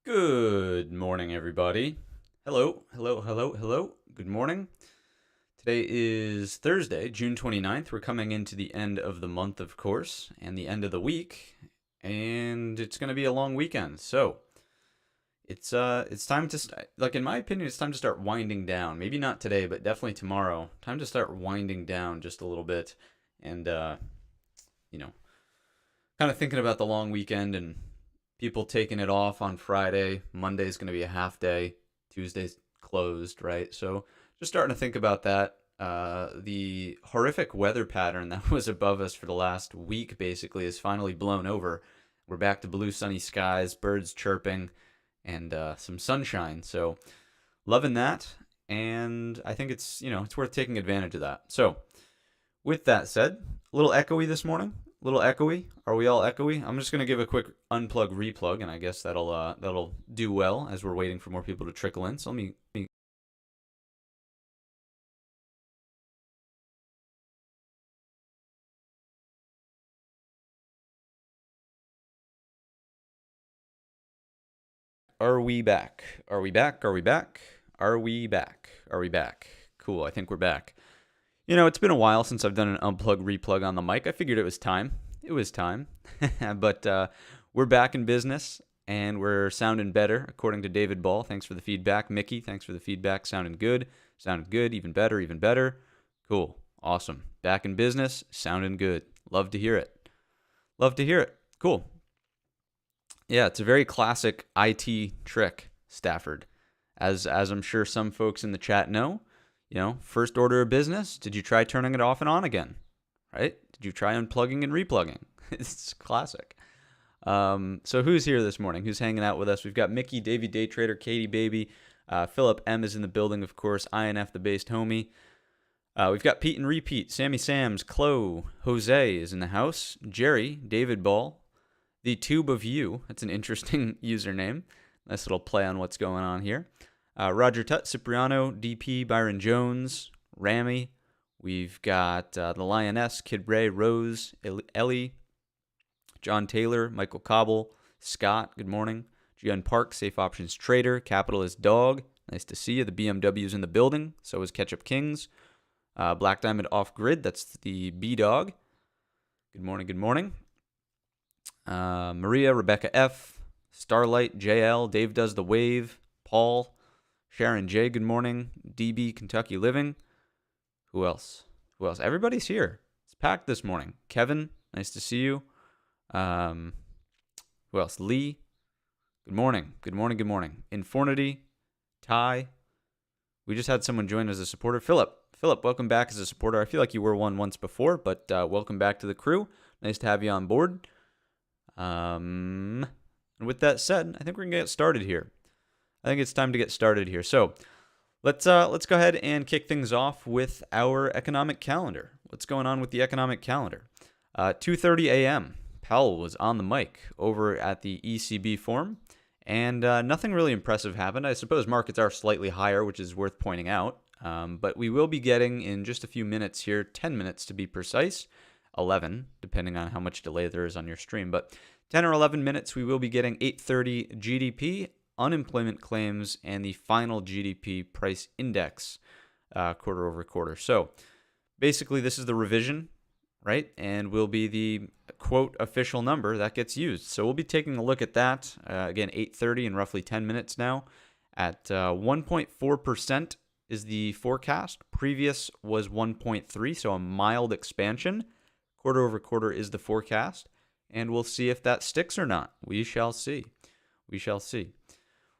Good morning, everybody. Hello. Good morning. Today is Thursday, June 29th. We're coming into the end of the month, of course, and the end of the week, and it's going to be a long weekend. So it's time to, in my opinion, it's time to start winding down. Maybe not today, but definitely tomorrow. Time to start winding down just a little bit and, kind of thinking about the long weekend and people taking it off on Friday. Monday's going to be a half day. Tuesday's closed, right? So just starting to think about that. The horrific weather pattern that was above us for the last week basically is finally blown over. We're back to blue sunny skies, birds chirping, and some sunshine. So loving that. And I think it's worth taking advantage of that. So with that said, a little echoey this morning. Little echoey. Are we all echoey? I'm just going to give a quick unplug replug, and I guess that'll do well as we're waiting for more people to trickle in. So let me Are we back? Are we back? Are we back? Are we back? Are we back? Cool. I think we're back. It's been a while since I've done an unplug replug on the mic. I figured it was time. It was time. But we're back in business, and we're sounding better, according to David Ball. Thanks for the feedback. Mickey, thanks for the feedback. Sounding good. Sounded good. Even better. Even better. Cool. Awesome. Back in business. Sounding good. Love to hear it. Love to hear it. Cool. Yeah, it's a very classic IT trick, Stafford. As I'm sure some folks in the chat know. First order of business, did you try turning it off and on again? Right? Did you try unplugging and replugging? It's classic. So who's here this morning? Who's hanging out with us? We've got Mickey, Davey Day Trader, Katie Baby, Philip M is in the building, of course, INF the based homie. We've got Pete and Repeat, Sammy Sams, Chloe, Jose is in the house, Jerry, David Ball, The Tube of You. That's an interesting username. Nice little play on what's going on here. Roger Tutt, Cipriano, DP, Byron Jones, Rami. We've got the Lioness, Kid Ray, Rose, Ellie, John Taylor, Michael Cobble, Scott, good morning. Gian Park, Safe Options Trader, Capitalist Dog, nice to see you. The BMW's in the building, so is Ketchup Kings. Black Diamond Off Grid, that's the B-Dog. Good morning, good morning. Maria, Rebecca F, Starlight, JL, Dave Does the Wave, Paul, Sharon J, good morning. DB, Kentucky Living. Who else? Everybody's here. It's packed this morning. Kevin, nice to see you. Who else? Lee, good morning. Good morning. Infornity, Ty. We just had someone join as a supporter. Philip, welcome back as a supporter. I feel like you were one once before, but welcome back to the crew. Nice to have you on board. And with that said, I think we're going to get started here. I think it's time to get started here. So let's go ahead and kick things off with our economic calendar. What's going on with the economic calendar? 2:30 a.m. Powell was on the mic over at the ECB forum, And nothing really impressive happened. I suppose markets are slightly higher, which is worth pointing out. But we will be getting in just a few minutes here, 10 minutes to be precise, 11, depending on how much delay there is on your stream. But 10 or 11 minutes, we will be getting 8:30 GDP, unemployment claims, and the final GDP price index quarter over quarter. So basically, this is the revision, right? And will be the quote official number that gets used. So we'll be taking a look at that. Again, 8:30 in roughly 10 minutes now. At 1.4% is the forecast. Previous was 1.3, so a mild expansion. Quarter over quarter is the forecast. And we'll see if that sticks or not. We shall see. We shall see.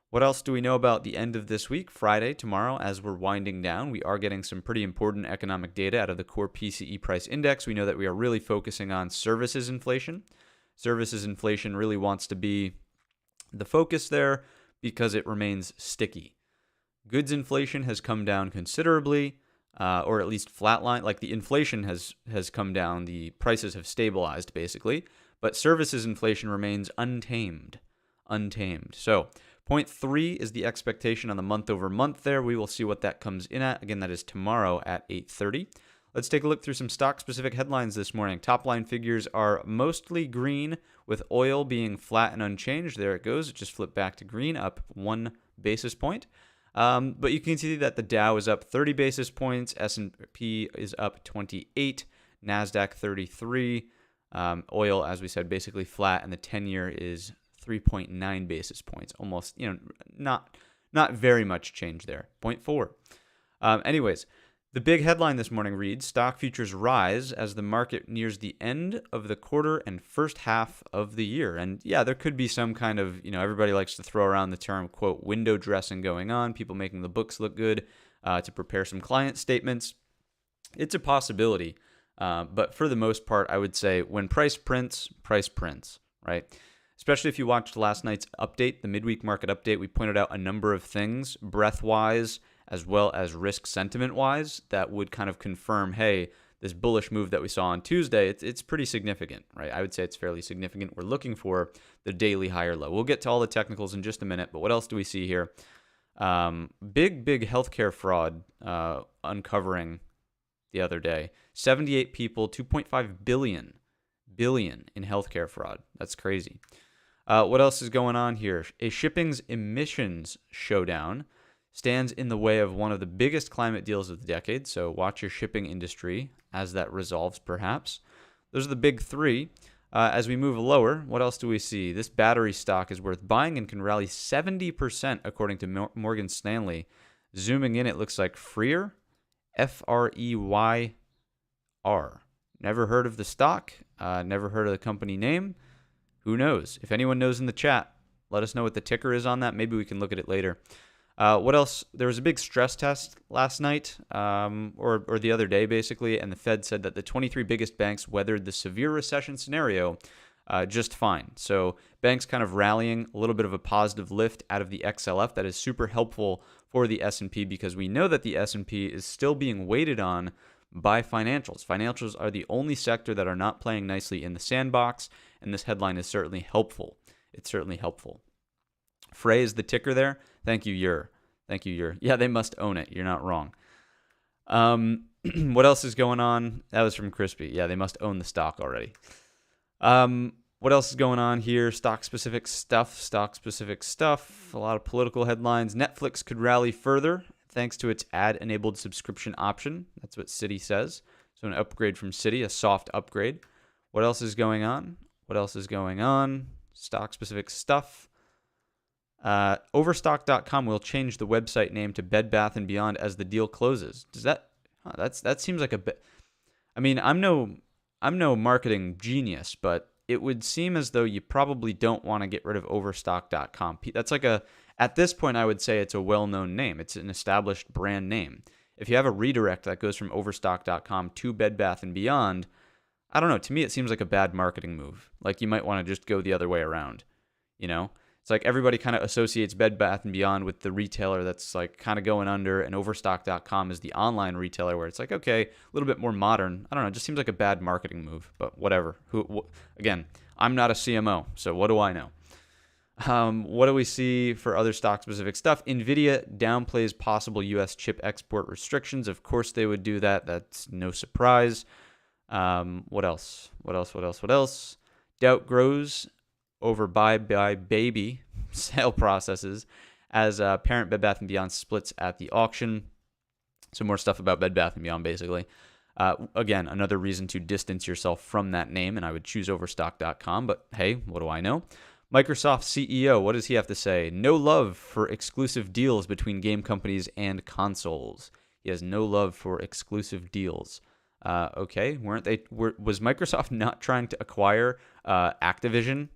What else do we know about the end of this week? Friday, tomorrow, as we're winding down, we are getting some pretty important economic data out of the core PCE price index. We know that we are really focusing on services inflation. Services inflation really wants to be the focus there because it remains sticky. Goods inflation has come down considerably, or at least flatline. Like the inflation has come down. The prices have stabilized, basically. But services inflation remains untamed. So 0.3 is the expectation on the month over month there. We will see what that comes in at. Again, that is tomorrow at 8:30. Let's take a look through some stock-specific headlines this morning. Top-line figures are mostly green, with oil being flat and unchanged. There it goes. It just flipped back to green, up 1 basis point. But you can see that the Dow is up 30 basis points. S&P is up 28. NASDAQ 33. Oil, as we said, basically flat, and the 10-year is 3.9 basis points. Almost, not very much change there. 0.4. Anyways, the big headline this morning reads, stock futures rise as the market nears the end of the quarter and first half of the year. And yeah, there could be some kind of, everybody likes to throw around the term, quote, window dressing going on, people making the books look good to prepare some client statements. It's a possibility. But for the most part, I would say when price prints, right? Especially if you watched last night's update, the midweek market update, we pointed out a number of things, breadth-wise, as well as risk sentiment-wise, that would kind of confirm, hey, this bullish move that we saw on Tuesday, it's pretty significant, right? I would say it's fairly significant. We're looking for the daily higher low. We'll get to all the technicals in just a minute, but what else do we see here? Big healthcare fraud uncovering the other day. 78 people, 2.5 billion in healthcare fraud. That's crazy. What else is going on here? A shipping's emissions showdown stands in the way of one of the biggest climate deals of the decade, so watch your shipping industry as that resolves, perhaps. Those are the big three. As we move lower, what else do we see? This battery stock is worth buying and can rally 70%, according to Morgan Stanley. Zooming in, it looks like Freer, F-R-E-Y-R. Never heard of the stock, never heard of the company name. Who knows? If anyone knows in the chat, let us know what the ticker is on that. Maybe we can look at it later. What else? There was a big stress test last night, or the other day, basically, and the Fed said that the 23 biggest banks weathered the severe recession scenario just fine. So banks kind of rallying, a little bit of a positive lift out of the XLF. That is super helpful for the S&P because we know that the S&P is still being weighted on by financials. Financials are the only sector that are not playing nicely in the sandbox, and this headline is certainly helpful. It's certainly helpful. Frey is the ticker there. Thank you, Ur. Yeah, they must own it. You're not wrong. What else is going on? That was from Crispy. Yeah, they must own the stock already. What else is going on here? Stock-specific stuff. A lot of political headlines. Netflix could rally further thanks to its ad-enabled subscription option. That's what Citi says. So an upgrade from Citi, a soft upgrade. What else is going on? Stock-specific stuff. Overstock.com will change the website name to Bed Bath & Beyond as the deal closes. Does that? That seems like a bit. I mean, I'm no marketing genius, but it would seem as though you probably don't want to get rid of Overstock.com. That's like at this point, I would say it's a well-known name. It's an established brand name. If you have a redirect that goes from Overstock.com to Bed Bath & Beyond, I don't know. To me, it seems like a bad marketing move. Like you might want to just go the other way around, It's like everybody kind of associates Bed Bath & Beyond with the retailer that's like kind of going under, and Overstock.com is the online retailer where it's like, okay, a little bit more modern. I don't know. It just seems like a bad marketing move, but whatever. Again, I'm not a CMO, so what do I know? What do we see for other stock-specific stuff? NVIDIA downplays possible U.S. chip export restrictions. Of course they would do that. That's no surprise. What else? What else? What else? What else? Doubt grows over buy baby sale processes as parent Bed Bath & Beyond splits at the auction. So more stuff about Bed Bath & Beyond, basically. Again, another reason to distance yourself from that name, and I would choose Overstock.com, but hey, what do I know? Microsoft CEO, what does he have to say? No love for exclusive deals between game companies and consoles. He has no love for exclusive deals. Okay, was Microsoft not trying to acquire Activision?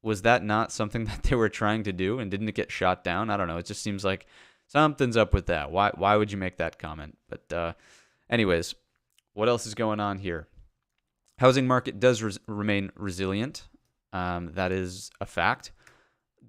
Was that not something that they were trying to do, and didn't it get shot down? I don't know. It just seems like something's up with that. Why would you make that comment? But anyways, what else is going on here? Housing market does remain resilient. That is a fact.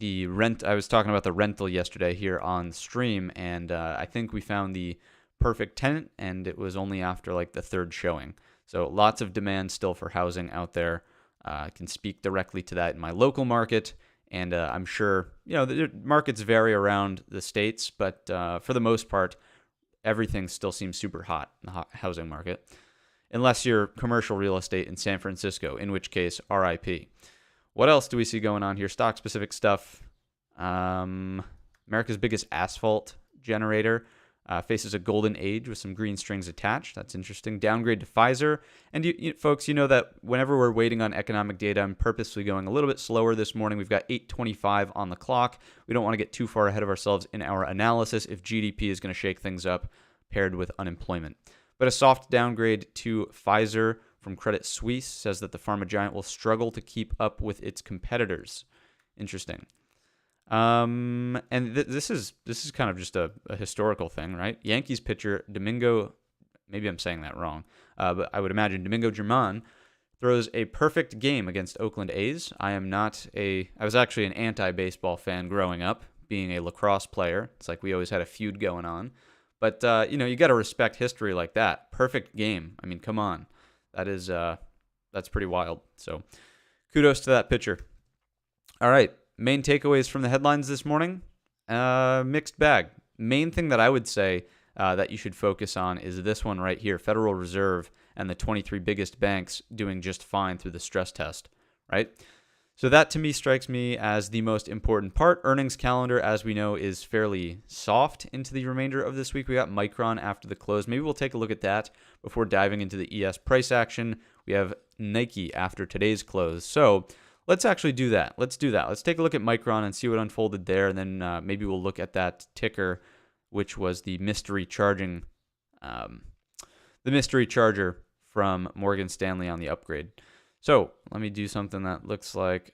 I was talking about the rental yesterday here on stream, and I think we found the perfect tenant, and it was only after like the third showing. So lots of demand still for housing out there. I can speak directly to that in my local market, and I'm sure, the markets vary around the states, but for the most part, everything still seems super hot in the housing market, unless you're commercial real estate in San Francisco, in which case, RIP. What else do we see going on here? Stock-specific stuff. America's biggest asphalt generator faces a golden age with some green strings attached. That's interesting. Downgrade to Pfizer. And folks, you know that whenever we're waiting on economic data, I'm purposely going a little bit slower this morning. We've got 8:25 on the clock. We don't want to get too far ahead of ourselves in our analysis if GDP is going to shake things up paired with unemployment. But a soft downgrade to Pfizer from Credit Suisse says that the pharma giant will struggle to keep up with its competitors. Interesting. And this is kind of just a historical thing, right? Yankees pitcher Domingo, maybe I'm saying that wrong, but I would imagine Domingo Germán throws a perfect game against Oakland A's. I was actually an anti-baseball fan growing up, being a lacrosse player. It's like we always had a feud going on. But, you got to respect history like that. Perfect game. I mean, come on. That's pretty wild. So kudos to that pitcher. All right. Main takeaways from the headlines this morning. Mixed bag. Main thing that I would say that you should focus on is this one right here. Federal Reserve and the 23 biggest banks doing just fine through the stress test, right? So that to me strikes me as the most important part. Earnings calendar, as we know, is fairly soft into the remainder of this week. We got Micron after the close. Maybe we'll take a look at that before diving into the ES price action. We have Nike after today's close. So let's actually do that. Let's do that. Let's take a look at Micron and see what unfolded there, and then maybe we'll look at that ticker, which was the mystery charger from Morgan Stanley on the upgrade. So let me do something that looks like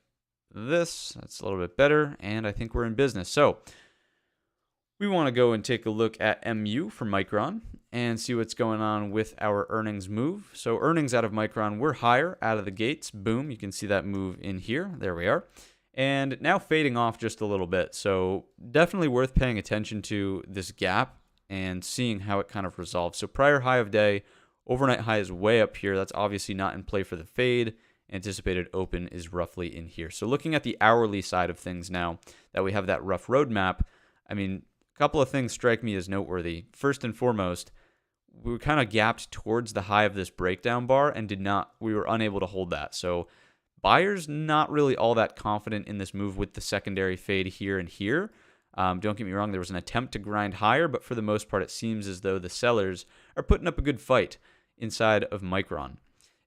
this. That's a little bit better, and I think we're in business. So we want to go and take a look at MU for Micron and see what's going on with our earnings move. So earnings out of Micron were higher out of the gates. Boom, you can see that move in here. There we are. And now fading off just a little bit. So definitely worth paying attention to this gap and seeing how it kind of resolves. So prior high of day, overnight high is way up here. That's obviously not in play for the fade. Anticipated open is roughly in here. So looking at the hourly side of things now that we have that rough roadmap, I mean, a couple of things strike me as noteworthy. First and foremost, we were kind of gapped towards the high of this breakdown bar and we were unable to hold that. So buyers not really all that confident in this move with the secondary fade here and here. Don't get me wrong, there was an attempt to grind higher, but for the most part, it seems as though the sellers are putting up a good fight inside of Micron.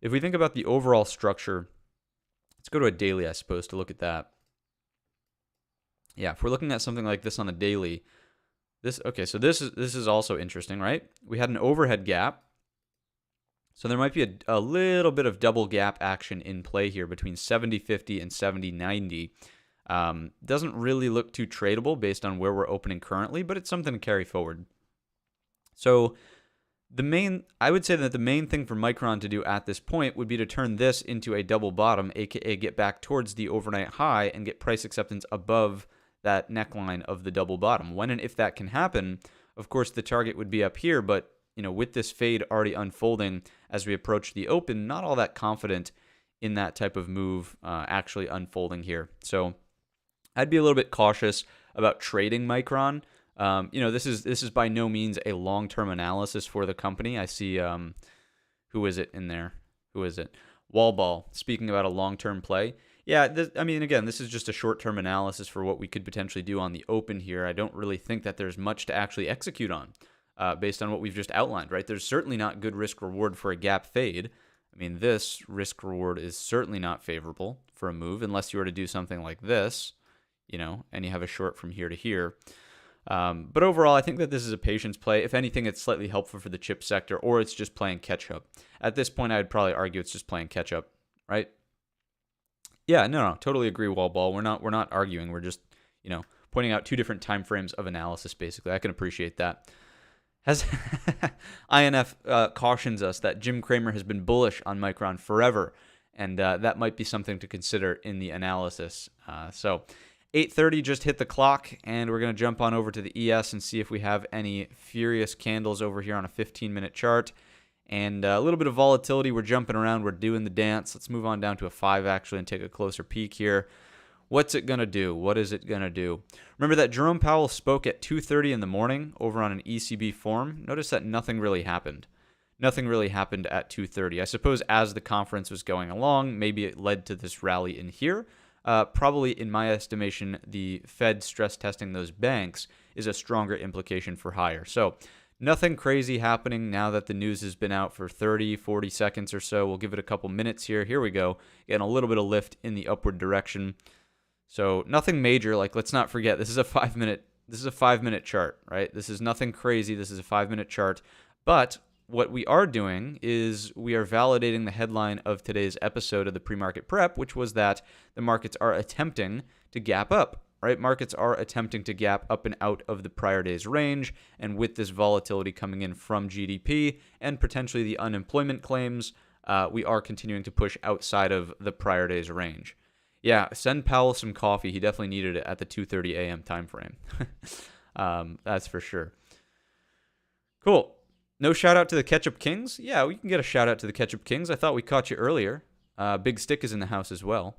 If we think about the overall structure, let's go to a daily, I suppose, to look at that. Yeah, if we're looking at something like this on the daily, this is also interesting, right? We had an overhead gap. So there might be a little bit of double gap action in play here between 70.50 and 70.90. Doesn't really look too tradable based on where we're opening currently, but it's something to carry forward. So I would say that the main thing for Micron to do at this point would be to turn this into a double bottom, aka get back towards the overnight high and get price acceptance above that neckline of the double bottom. When and if that can happen, of course the target would be up here, but with this fade already unfolding as we approach the open, not all that confident in that type of move actually unfolding here. So I'd be a little bit cautious about trading Micron. This is by no means a long-term analysis for the company. I see, who is it in there? Who is it? Wallball, speaking about a long-term play. Yeah, again, this is just a short-term analysis for what we could potentially do on the open here. I don't really think that there's much to actually execute on based on what we've just outlined, right? There's certainly not good risk-reward for a gap fade. This risk-reward is certainly not favorable for a move unless you were to do something like this, and you have a short from here to here. But overall, I think that this is a patience play. If anything, it's slightly helpful for the chip sector, or it's just playing catch-up. At this point, I'd probably argue it's just playing catch-up, right? Yeah, no, totally agree, Wallball. We're not arguing. We're just, pointing out two different time frames of analysis, basically. I can appreciate that. Has INF cautions us that Jim Cramer has been bullish on Micron forever, and that might be something to consider in the analysis. So 8:30 just hit the clock, and we're going to jump on over to the ES and see if we have any furious candles over here on a 15-minute chart. And a little bit of volatility. We're jumping around. We're doing the dance. Let's move on down to a 5, actually, and take a closer peek here. What's it going to do? What is it going to do? Remember that Jerome Powell spoke at 2:30 in the morning over on an ECB forum? Notice that nothing really happened. Nothing really happened at 2:30. I suppose as the conference was going along, maybe it led to this rally in here. Probably, in my estimation, the Fed stress testing those banks is a stronger implication for higher. So nothing crazy happening now that the news has been out for 30, 40 seconds or so. We'll give it a couple minutes here. Here we go. Getting a little bit of lift in the upward direction. So nothing major. Let's not forget, this is a 5-minute chart, right? This is nothing crazy. This is a 5-minute chart. But what we are doing is we are validating the headline of today's episode of the pre-market prep, which was that the markets are attempting to gap up, right? Markets are attempting to gap up and out of the prior day's range. And with this volatility coming in from GDP and potentially the unemployment claims, we are continuing to push outside of the prior day's range. Yeah, send Powell some coffee. He definitely needed it at the 2:30 a.m. time frame. That's for sure. Cool. No shout out to the Ketchup Kings? Yeah, we can get a shout out to the Ketchup Kings. I thought we caught you earlier. Big Stick is in the house as well.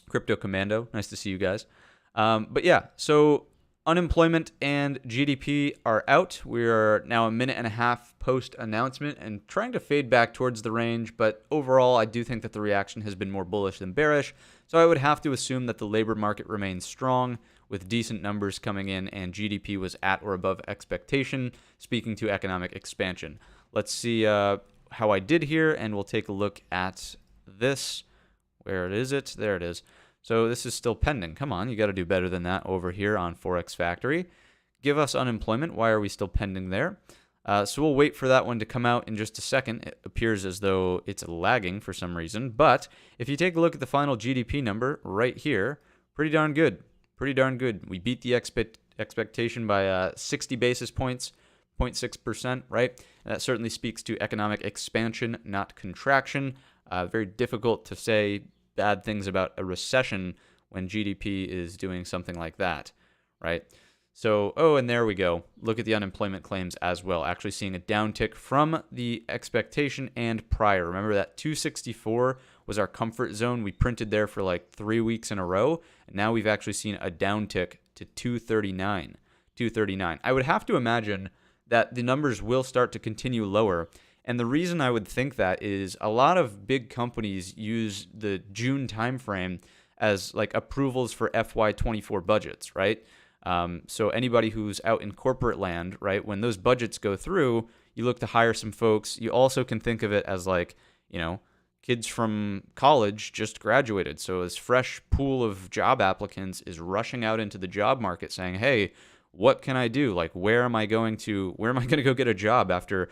Crypto Commando, nice to see you guys. But yeah, so unemployment and GDP are out. We are now a minute and a half post announcement and trying to fade back towards the range. But overall, I do think that the reaction has been more bullish than bearish. So I would have to assume that the labor market remains strong with decent numbers coming in and GDP was at or above expectation, speaking to economic expansion. Let's see how I did here, and we'll take a look at this. Where is it? There it is. So this is still pending. Come on, you got to do better than that over here on Forex Factory. Give us unemployment. Why are we still pending there? So we'll wait for that one to come out in just a second. It appears as though it's lagging for some reason. But if you take a look at the final GDP number right here, pretty darn good. Pretty darn good. We beat the expectation by 60 basis points, 0.6%, right? And that certainly speaks to economic expansion, not contraction. Very difficult to say bad things about a recession when GDP is doing something like that, right? So, and there we go. Look at the unemployment claims as well. Actually seeing a downtick from the expectation and prior. Remember that 264 was our comfort zone. We printed there for like 3 weeks in a row. And now we've actually seen a downtick to 239. 239. I would have to imagine that the numbers will start to continue lower. And the reason I would think that is a lot of big companies use the June timeframe as like approvals for FY24 budgets, right? So anybody who's out in corporate land, right, when those budgets go through, you look to hire some folks. You also can think of it as like, kids from college just graduated. So this fresh pool of job applicants is rushing out into the job market saying, hey, what can I do? Like, where am I going to go get a job after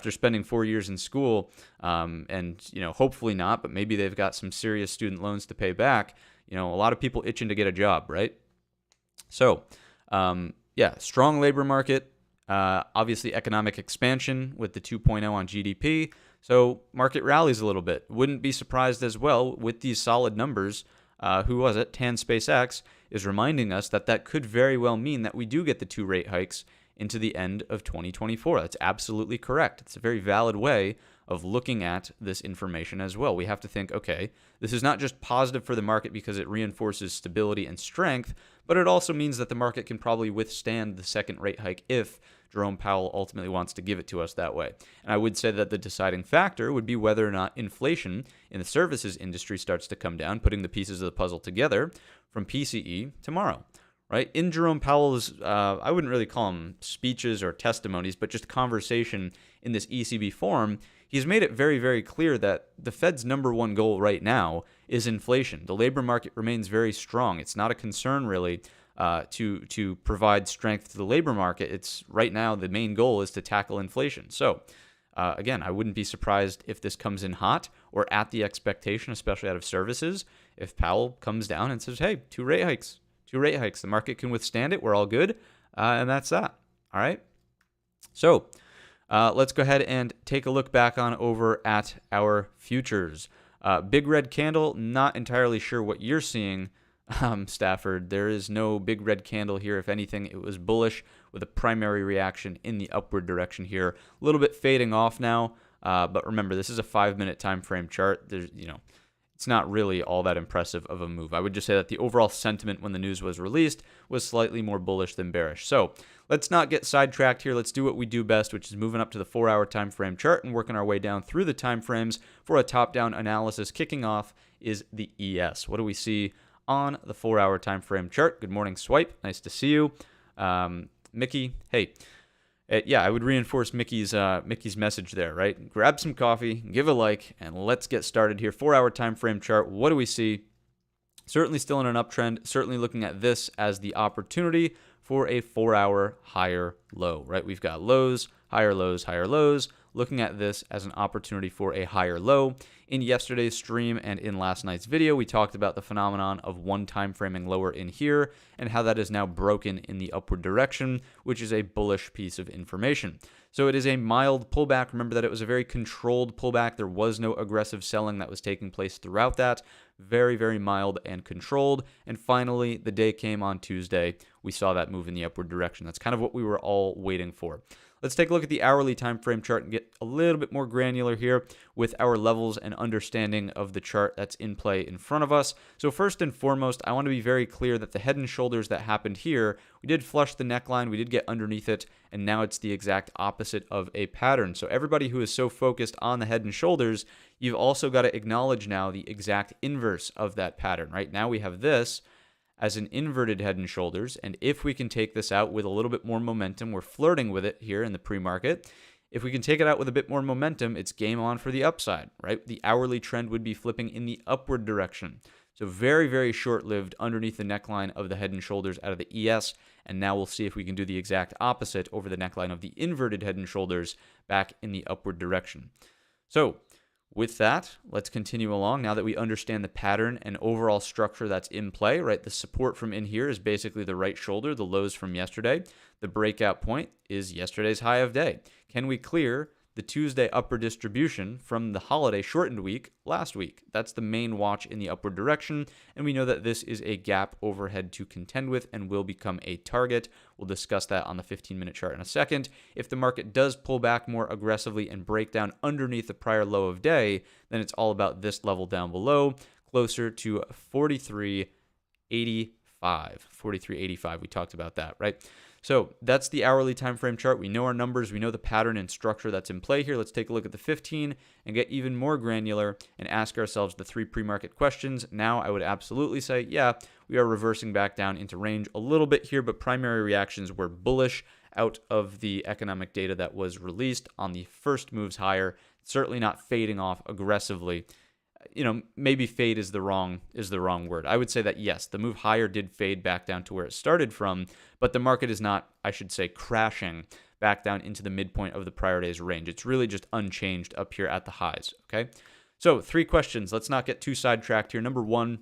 spending 4 years in school? And, hopefully not, but maybe they've got some serious student loans to pay back. A lot of people itching to get a job, right? So, strong labor market, obviously economic expansion with the 2.0 on GDP. So market rallies a little bit. Wouldn't be surprised as well with these solid numbers. Who was it? Tan SpaceX is reminding us that could very well mean that we do get the 2 rate hikes into the end of 2024. That's absolutely correct. It's a very valid way of looking at this information as well. We have to think, okay, this is not just positive for the market because it reinforces stability and strength, but it also means that the market can probably withstand the second rate hike if Jerome Powell ultimately wants to give it to us that way. And I would say that the deciding factor would be whether or not inflation in the services industry starts to come down, putting the pieces of the puzzle together from PCE tomorrow. Right? In Jerome Powell's, I wouldn't really call them speeches or testimonies, but just conversation in this ECB forum, he's made it very, very clear that the Fed's number one goal right now is inflation. The labor market remains very strong. It's not a concern really to provide strength to the labor market. It's right now the main goal is to tackle inflation. So again, I wouldn't be surprised if this comes in hot or at the expectation, especially out of services, if Powell comes down and says, hey, two rate hikes. The market can withstand it. We're all good. And that's that. All right. So let's go ahead and take a look back on over at our futures. Big red candle. Not entirely sure what you're seeing, Stafford. There is no big red candle here. If anything, it was bullish with a primary reaction in the upward direction here. A little bit fading off now. But remember, this is a 5-minute time frame chart. There's, it's not really all that impressive of a move. I would just say that the overall sentiment when the news was released was slightly more bullish than bearish. So let's not get sidetracked here. Let's do what we do best, which is moving up to the 4-hour time frame chart and working our way down through the time frames for a top-down analysis. Kicking off is the ES. What do we see on the 4-hour time frame chart? Good morning, Swipe. Nice to see you. Mickey, hey. Yeah, I would reinforce Mickey's message there, right? Grab some coffee, give a like, and let's get started here. 4-hour time frame chart. What do we see? Certainly still in an uptrend. Certainly looking at this as the opportunity for a 4-hour higher low, right? We've got lows, higher lows, higher lows. Looking at this as an opportunity for a higher low. In yesterday's stream and in last night's video, we talked about the phenomenon of one time framing lower in here and how that is now broken in the upward direction, which is a bullish piece of information. So it is a mild pullback. Remember that it was a very controlled pullback. There was no aggressive selling that was taking place throughout that. Very, very mild and controlled. And finally, the day came on Tuesday. We saw that move in the upward direction. That's kind of what we were all waiting for. Let's take a look at the hourly time frame chart and get a little bit more granular here with our levels and understanding of the chart that's in play in front of us. So first and foremost, I want to be very clear that the head and shoulders that happened here, we did flush the neckline, we did get underneath it, and now it's the exact opposite of a pattern. So everybody who is so focused on the head and shoulders, you've also got to acknowledge now the exact inverse of that pattern, right? Now we have this as an inverted head and shoulders, and if we can take this out with a little bit more momentum, we're flirting with it here in the pre-market. If we can take it out with a bit more momentum, it's game on for the upside, right? The hourly trend would be flipping in the upward direction. So very, very short-lived underneath the neckline of the head and shoulders out of the ES, and now we'll see if we can do the exact opposite over the neckline of the inverted head and shoulders back in the upward direction. So with that, let's continue along. Now that we understand the pattern and overall structure that's in play, right? The support from in here is basically the right shoulder, the lows from yesterday. The breakout point is yesterday's high of day. Can we clear the Tuesday upper distribution from the holiday shortened week last week? That's the main watch in the upward direction, and we know that this is a gap overhead to contend with and will become a target. We'll discuss that on the 15-minute chart in a second. If the market does pull back more aggressively and break down underneath the prior low of day, then it's all about this level down below, closer to 43.85. 43.85, we talked about that, right? So that's the hourly time frame chart. We know our numbers. We know the pattern and structure that's in play here. Let's take a look at the 15 and get even more granular and ask ourselves the 3 pre-market questions. Now I would absolutely say, yeah, we are reversing back down into range a little bit here, but primary reactions were bullish out of the economic data that was released on the first moves higher. Certainly not fading off aggressively. Maybe fade is the wrong word. I would say that yes, the move higher did fade back down to where it started from, but the market is not, I should say, crashing back down into the midpoint of the prior day's range. It's really just unchanged up here at the highs, okay? So 3 questions. Let's not get too sidetracked here. Number 1,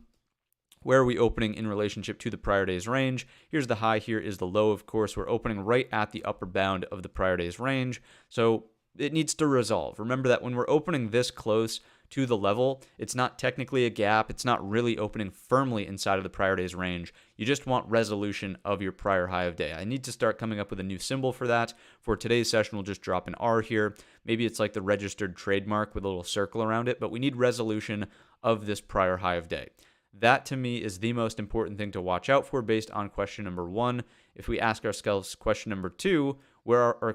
where are we opening in relationship to the prior day's range? Here's the high, here is the low, of course. We're opening right at the upper bound of the prior day's range, so it needs to resolve. Remember that when we're opening this close to the level. It's not technically a gap. It's not really opening firmly inside of the prior day's range. You just want resolution of your prior high of day. I need to start coming up with a new symbol for that. For today's session, we'll just drop an R here. Maybe it's like the registered trademark with a little circle around it, but we need resolution of this prior high of day. That to me is the most important thing to watch out for based on question number 1. If we ask ourselves question number 2, question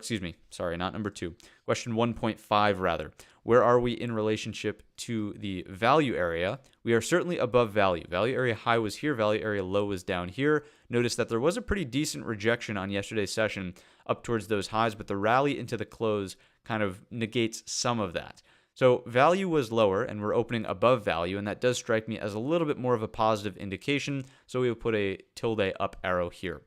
1.5 rather, where are we in relationship to the value area? We are certainly above value. Value area high was here, value area low was down here. Notice that there was a pretty decent rejection on yesterday's session up towards those highs, but the rally into the close kind of negates some of that. So value was lower and we're opening above value, and that does strike me as a little bit more of a positive indication. So we will put a tilde up arrow here.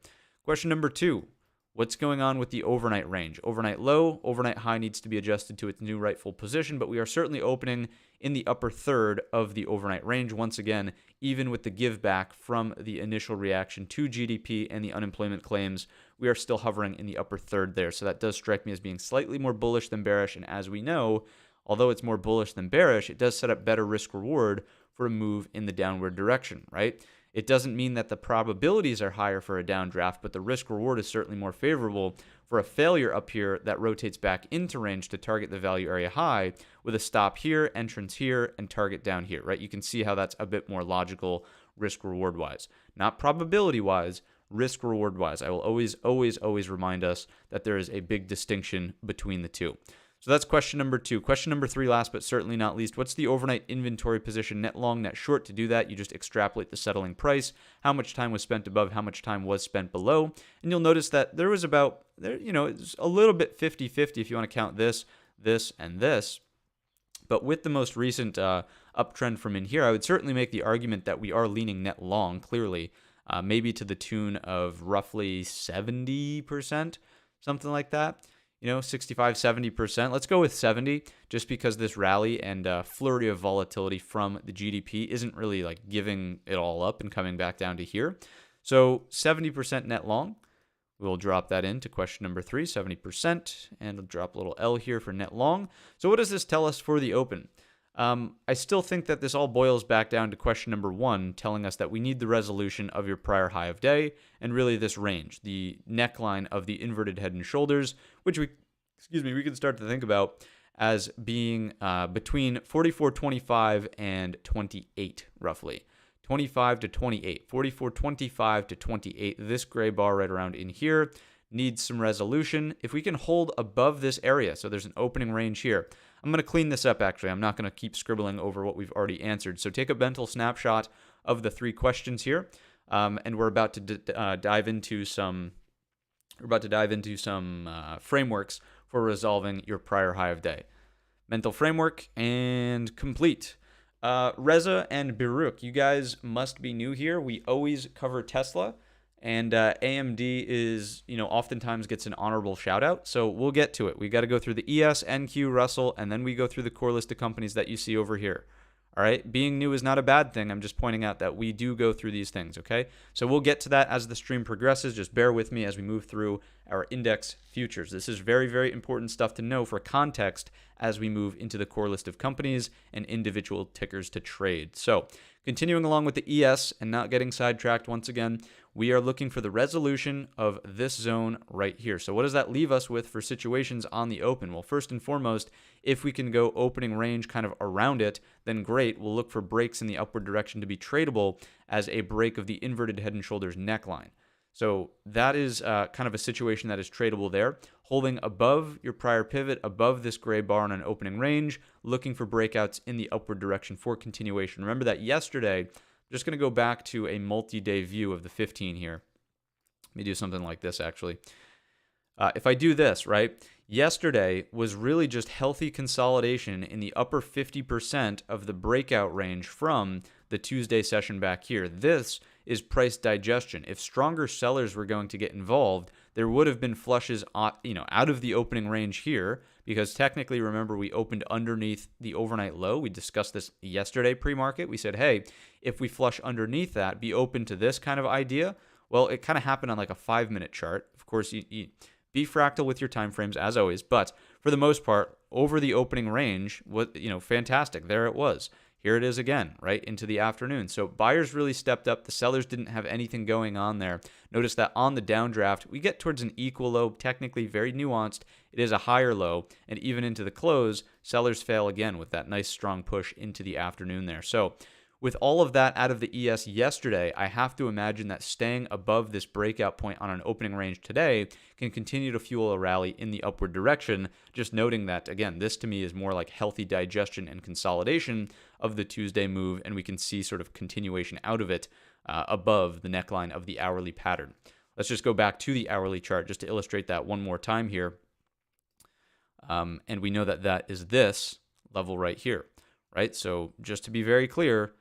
Question number 2, what's going on with the overnight range? Overnight low, overnight high needs to be adjusted to its new rightful position, but we are certainly opening in the upper third of the overnight range. Once again, even with the give back from the initial reaction to GDP and the unemployment claims, we are still hovering in the upper third there. So that does strike me as being slightly more bullish than bearish, and as we know, although it's more bullish than bearish, it does set up better risk reward for a move in the downward direction, right? It doesn't mean that the probabilities are higher for a downdraft, but the risk reward is certainly more favorable for a failure up here that rotates back into range to target the value area high with a stop here, entrance here, and target down here, right? You can see how that's a bit more logical risk reward wise. Not probability wise, risk reward wise. I will always remind us that there is a big distinction between the two. So that's question number 2. Question number 3, last but certainly not least, what's the overnight inventory position, net long, net short? To do that, you just extrapolate the settling price, how much time was spent above, how much time was spent below, and you'll notice that there was about, it's a little bit 50-50 if you want to count this, and this. But with the most recent uptrend from in here, I would certainly make the argument that we are leaning net long, clearly, maybe to the tune of roughly 70%, something like that. 65, 70%. Let's go with 70, just because this rally and flurry of volatility from the GDP isn't really like giving it all up and coming back down to here. So 70% net long. We'll drop that into question number 3, 70%, and we'll drop a little L here for net long. So what does this tell us for the open? I still think that this all boils back down to question number 1, telling us that we need the resolution of your prior high of day, and really this range, the neckline of the inverted head and shoulders, which we can start to think about as being between 44.25 and 28, roughly. 25 to 28, 44.25 to 28. This gray bar right around in here needs some resolution. If we can hold above this area, so there's an opening range here. I'm going to clean this up, actually. I'm not going to keep scribbling over what we've already answered. So take a mental snapshot of the 3 questions here, and we're about to dive into some frameworks for resolving your prior high of day. Mental framework and complete. Reza and Baruch, you guys must be new here. We always cover Tesla. And AMD is, oftentimes gets an honorable shout out. So we'll get to it. We got to go through the ES, NQ, Russell, and then we go through the core list of companies that you see over here. All right. Being new is not a bad thing. I'm just pointing out that we do go through these things. Okay. So we'll get to that as the stream progresses. Just bear with me as we move through our index futures. This is very, very important stuff to know for context as we move into the core list of companies and individual tickers to trade. So continuing along with the ES and not getting sidetracked once again, we are looking for the resolution of this zone right here. So what does that leave us with for situations on the open? Well, first and foremost, if we can go opening range kind of around it, then great. We'll look for breaks in the upward direction to be tradable as a break of the inverted head and shoulders neckline. So that is kind of a situation that is tradable there. Holding above your prior pivot, above this gray bar on an opening range, looking for breakouts in the upward direction for continuation. Remember that yesterday, I'm just going to go back to a multi-day view of the 15 here. Let me do something like this, actually. If I do this, right, yesterday was really just healthy consolidation in the upper 50% of the breakout range from the Tuesday session back here. This is price digestion. If stronger sellers were going to get involved, there would have been flushes out of the opening range here, because technically, remember, we opened underneath the overnight low. We discussed this yesterday pre-market. We said, hey, if we flush underneath that, be open to this kind of idea. Well, it kind of happened on like a 5-minute chart. Of course, you be fractal with your time frames as always, but for the most part, over the opening range, fantastic. There it was. Here it is again, right into the afternoon. So buyers really stepped up. The sellers didn't have anything going on there. Notice that on the downdraft, we get towards an equal low, technically very nuanced. It is a higher low, and even into the close, sellers fail again with that nice strong push into the afternoon there. So with all of that out of the ES yesterday, I have to imagine that staying above this breakout point on an opening range today can continue to fuel a rally in the upward direction. Just noting that, again, this to me is more like healthy digestion and consolidation of the Tuesday move, and we can see sort of continuation out of it above the neckline of the hourly pattern. Let's just go back to the hourly chart just to illustrate that one more time here. And we know that that is this level right here, right? So just to be very clear,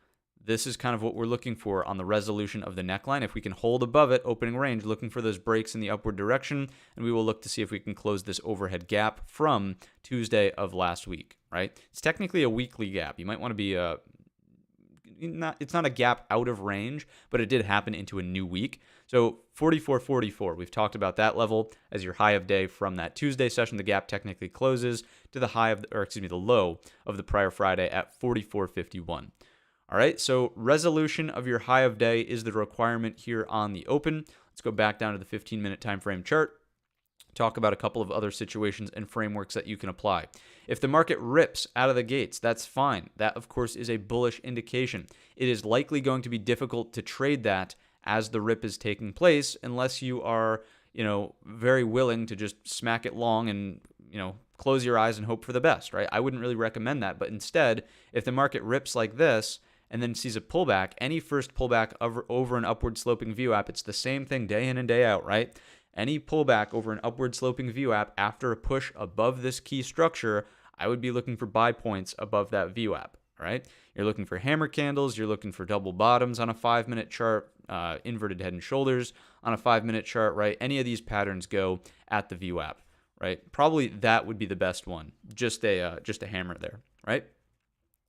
this is kind of what we're looking for on the resolution of the neckline. If we can hold above it, opening range, looking for those breaks in the upward direction, and we will look to see if we can close this overhead gap from Tuesday of last week, right? It's technically a weekly gap. You might want to be it's not a gap out of range, but it did happen into a new week. So 44.44, we've talked about that level as your high of day from that Tuesday session. The gap technically closes to the the low of the prior Friday at 44.51. All right, so resolution of your high of day is the requirement here on the open. Let's go back down to the 15-minute time frame chart. Talk about a couple of other situations and frameworks that you can apply. If the market rips out of the gates, that's fine. That, of course, is a bullish indication. It is likely going to be difficult to trade that as the rip is taking place unless you are, very willing to just smack it long and, close your eyes and hope for the best, right? I wouldn't really recommend that. But instead, if the market rips like this and then sees a pullback, any first pullback over an upward sloping VWAP, it's the same thing day in and day out, right? Any pullback over an upward sloping VWAP after a push above this key structure, I would be looking for buy points above that VWAP, right? You're looking for hammer candles, you're looking for double bottoms on a 5-minute chart, inverted head and shoulders on a 5-minute chart, right? Any of these patterns go at the VWAP, right? Probably that would be the best one. Just a hammer there, right?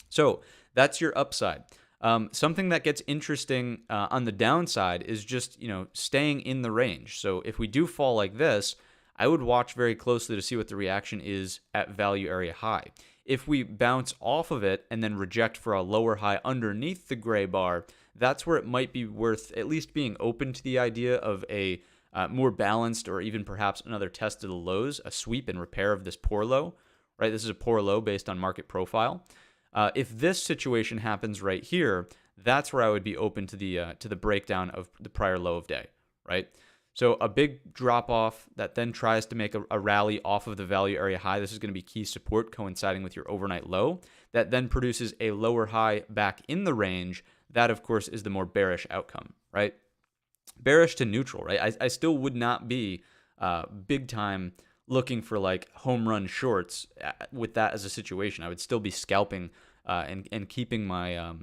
So that's your upside. Something that gets interesting on the downside is just, staying in the range. So if we do fall like this, I would watch very closely to see what the reaction is at value area high. If we bounce off of it and then reject for a lower high underneath the gray bar, that's where it might be worth at least being open to the idea of a more balanced or even perhaps another test of the lows, a sweep and repair of this poor low, right? This is a poor low based on market profile. If this situation happens right here, that's where I would be open to the breakdown of the prior low of day, right? So a big drop off that then tries to make a rally off of the value area high. This is going to be key support coinciding with your overnight low. That then produces a lower high back in the range. That, of course, is the more bearish outcome, right? Bearish to neutral, right? I still would not be big time looking for like home run shorts with that as a situation. I would still be scalping and keeping my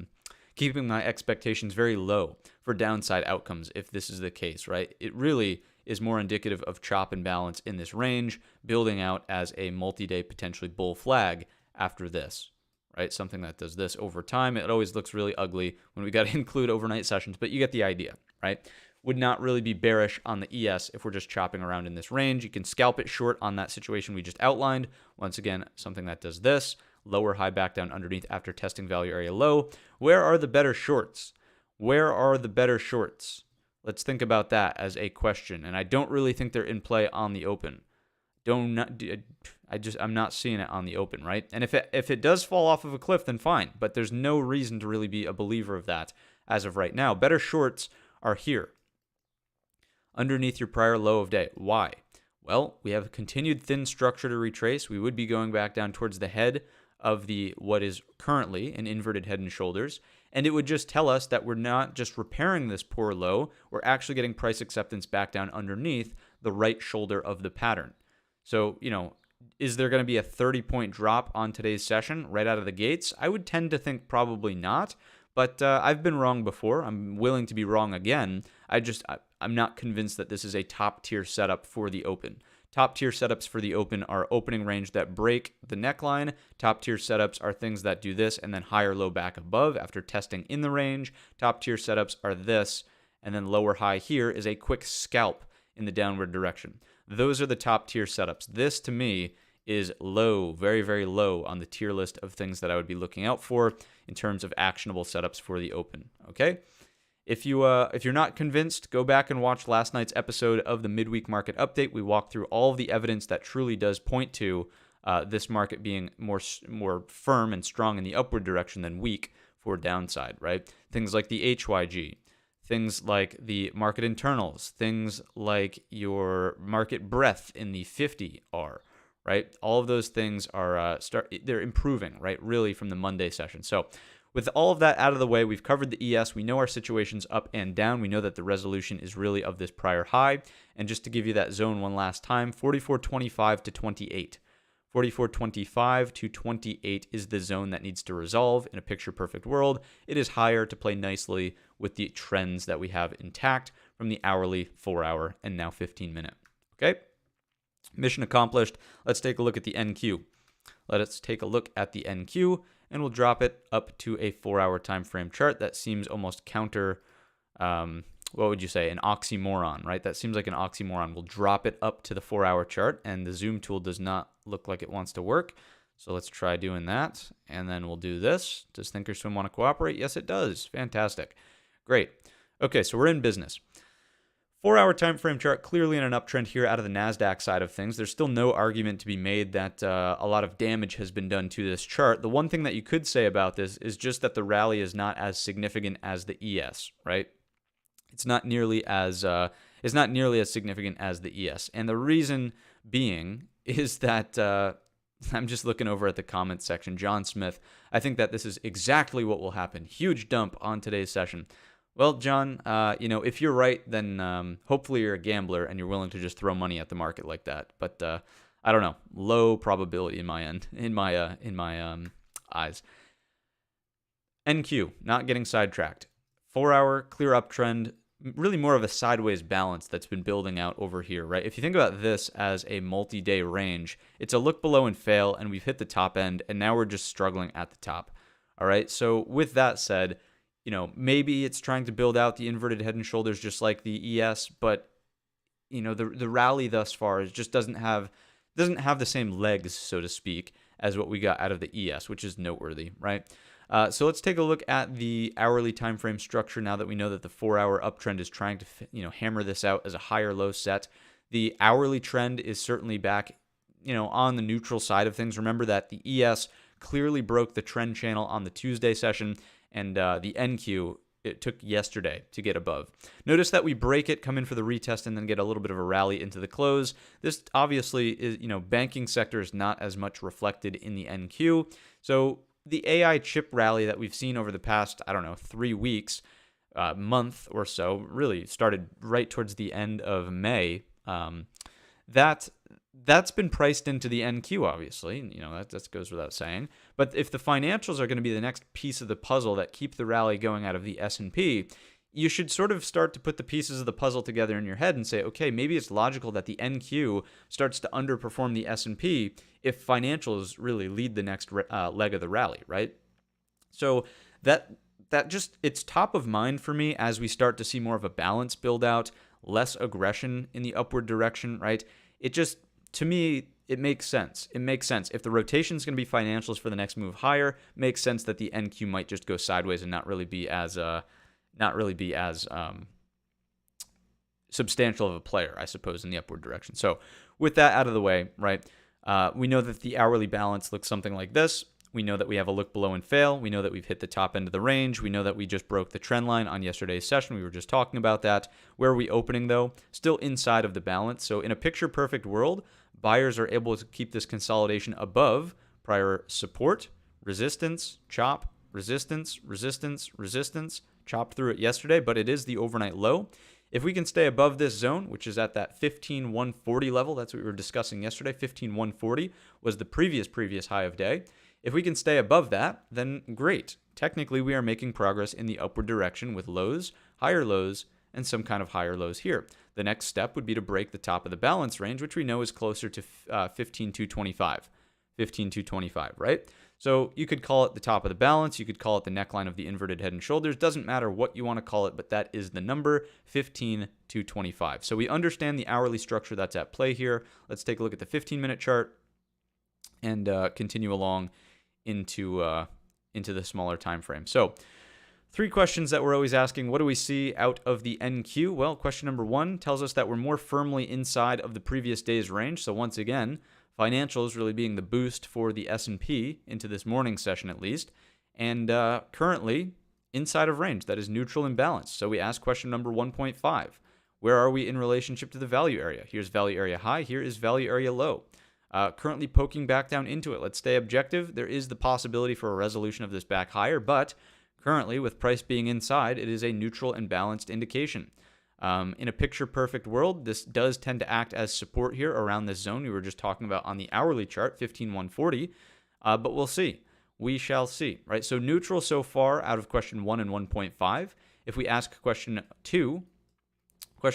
expectations very low for downside outcomes if this is the case, right? It really is more indicative of chop and balance in this range, building out as a multi-day potentially bull flag after this, right? Something that does this over time. It always looks really ugly when we got to include overnight sessions, but you get the idea, right? Would not really be bearish on the ES if we're just chopping around in this range. You can scalp it short on that situation we just outlined. Once again, something that does this, lower high back down underneath after testing value area low. Where are the better shorts? Where are the better shorts? Let's think about that as a question. And I don't really think they're in play on the open. I'm not seeing it on the open, right? And if it does fall off of a cliff, then fine. But there's no reason to really be a believer of that as of right now. Better shorts are here, underneath your prior low of day. Why? Well, we have a continued thin structure to retrace. We would be going back down towards the head of what is currently an inverted head and shoulders. And it would just tell us that we're not just repairing this poor low, we're actually getting price acceptance back down underneath the right shoulder of the pattern. So, is there going to be a 30-point drop on today's session right out of the gates? I would tend to think probably not, but I've been wrong before. I'm willing to be wrong again. I'm not convinced that this is a top-tier setup for the open. Top-tier setups for the open are opening range that break the neckline. Top-tier setups are things that do this and then higher low back above after testing in the range. Top-tier setups are this, and then lower high here is a quick scalp in the downward direction. Those are the top-tier setups. This, to me, is low, very, very low on the tier list of things that I would be looking out for in terms of actionable setups for the open. Okay. If you're not convinced, go back and watch last night's episode of the midweek market update. We walked through all of the evidence that truly does point to this market being more firm and strong in the upward direction than weak for downside, right? Things like the HYG, things like the market internals, things like your market breadth in the 50 are, right? All of those things are they're improving, right? Really from the Monday session. So with all of that out of the way, we've covered the ES. We know our situation's up and down. We know that the resolution is really of this prior high. And just to give you that zone one last time, 44.25 to 28. 44.25 to 28 is the zone that needs to resolve in a picture-perfect world. It is higher to play nicely with the trends that we have intact from the hourly, 4-hour, and now 15-minute. Okay? Mission accomplished. Let's take a look at the NQ. Let's take a look at the NQ, and we'll drop it up to a 4-hour time frame chart. That seems almost counter, what would you say, an oxymoron, right? That seems like an oxymoron. We'll drop it up to the 4-hour chart, and the zoom tool does not look like it wants to work. So let's try doing that, and then we'll do this. Does Thinkorswim want to cooperate? Yes, it does. Fantastic. Great. Okay, so we're in business. 4-hour time frame chart, clearly in an uptrend here out of the NASDAQ side of things. There's still no argument to be made that a lot of damage has been done to this chart. The one thing that you could say about this is just that the rally is not as significant as the ES, right? It's not nearly as significant as the ES. And the reason being is that I'm just looking over at the comments section. John Smith, I think that this is exactly what will happen. Huge dump on today's session. Well, John, if you're right, then hopefully you're a gambler and you're willing to just throw money at the market like that. But I don't know, low probability in my eyes. NQ, not getting sidetracked. 4-hour clear uptrend, really more of a sideways balance that's been building out over here, right? If you think about this as a multi-day range, it's a look below and fail, and we've hit the top end, and now we're just struggling at the top. All right. So with that said, maybe it's trying to build out the inverted head and shoulders just like the ES, but the rally thus far just doesn't have the same legs, so to speak, as what we got out of the ES, which is noteworthy, right? So let's take a look at the hourly time frame structure now that we know that the 4-hour uptrend is trying to hammer this out as a higher low set. The hourly trend is certainly back, on the neutral side of things. Remember that the ES clearly broke the trend channel on the Tuesday session, and the NQ, it took yesterday to get above. Notice that we break it, come in for the retest, and then get a little bit of a rally into the close. This obviously is, banking sector is not as much reflected in the NQ. So the AI chip rally that we've seen over the past, 3 weeks, month or so, really started right towards the end of May. That's been priced into the NQ, obviously. That goes without saying. But if the financials are going to be the next piece of the puzzle that keep the rally going out of the S&P, you should sort of start to put the pieces of the puzzle together in your head and say, okay, maybe it's logical that the NQ starts to underperform the S&P if financials really lead the next leg of the rally, right? So that just, it's top of mind for me as we start to see more of a balance build out, less aggression in the upward direction, right? To me, it makes sense. It makes sense. If the rotation is going to be financials for the next move higher, it makes sense that the NQ might just go sideways and not really be as substantial of a player, I suppose, in the upward direction. So with that out of the way, right, we know that the hourly balance looks something like this. We know that we have a look below and fail. We know that we've hit the top end of the range. We know that we just broke the trend line on yesterday's session. We were just talking about that. Where are we opening, though? Still inside of the balance. So in a picture-perfect world, buyers are able to keep this consolidation above prior support, resistance, chop, resistance, resistance, resistance, chopped through it yesterday, but it is the overnight low. If we can stay above this zone, which is at that 15,140 level, that's what we were discussing yesterday, 15,140 was the previous high of day. If we can stay above that, then great. Technically, we are making progress in the upward direction with lows, higher lows, and some kind of higher lows here. The next step would be to break the top of the balance range, which we know is closer to 15,225. 15,225, right? So you could call it the top of the balance. You could call it the neckline of the inverted head and shoulders. Doesn't matter what you want to call it, but that is the number, 15,225. So we understand the hourly structure that's at play here. Let's take a look at the 15-minute chart. and continue along into the smaller time frame. So 3 questions that we're always asking. What do we see out of the NQ? Well, question number 1 tells us that we're more firmly inside of the previous day's range. So once again, financials really being the boost for the S&P into this morning session at least. And currently inside of range. That is neutral and balanced. So we ask question number 1.5. Where are we in relationship to the value area? Here's value area high. Here is value area low. Currently poking back down into it. Let's stay objective. There is the possibility for a resolution of this back higher, but currently, with price being inside, it is a neutral and balanced indication. In a picture-perfect world, this does tend to act as support here around this zone we were just talking about on the hourly chart, 15,140, but we'll see. We shall see, right? So neutral so far out of question 1 and 1.5. If we ask question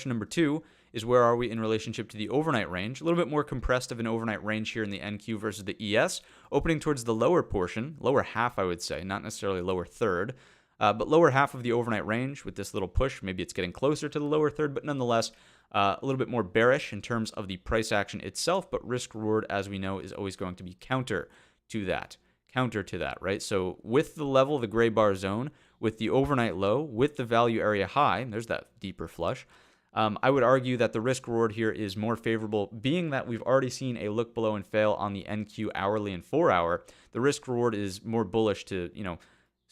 number 2 is where are we in relationship to the overnight range? A little bit more compressed of an overnight range here in the NQ versus the ES, opening towards the lower portion, lower half I would say, not necessarily lower third, but lower half of the overnight range with this little push. Maybe it's getting closer to the lower third, but nonetheless a little bit more bearish in terms of the price action itself, but risk reward, as we know, is always going to be counter to that, right? So with the level, the gray bar zone, with the overnight low, with the value area high, there's that deeper flush, I would argue that the risk reward here is more favorable, being that we've already seen a look below and fail on the NQ hourly and 4-hour. The risk reward is more bullish to,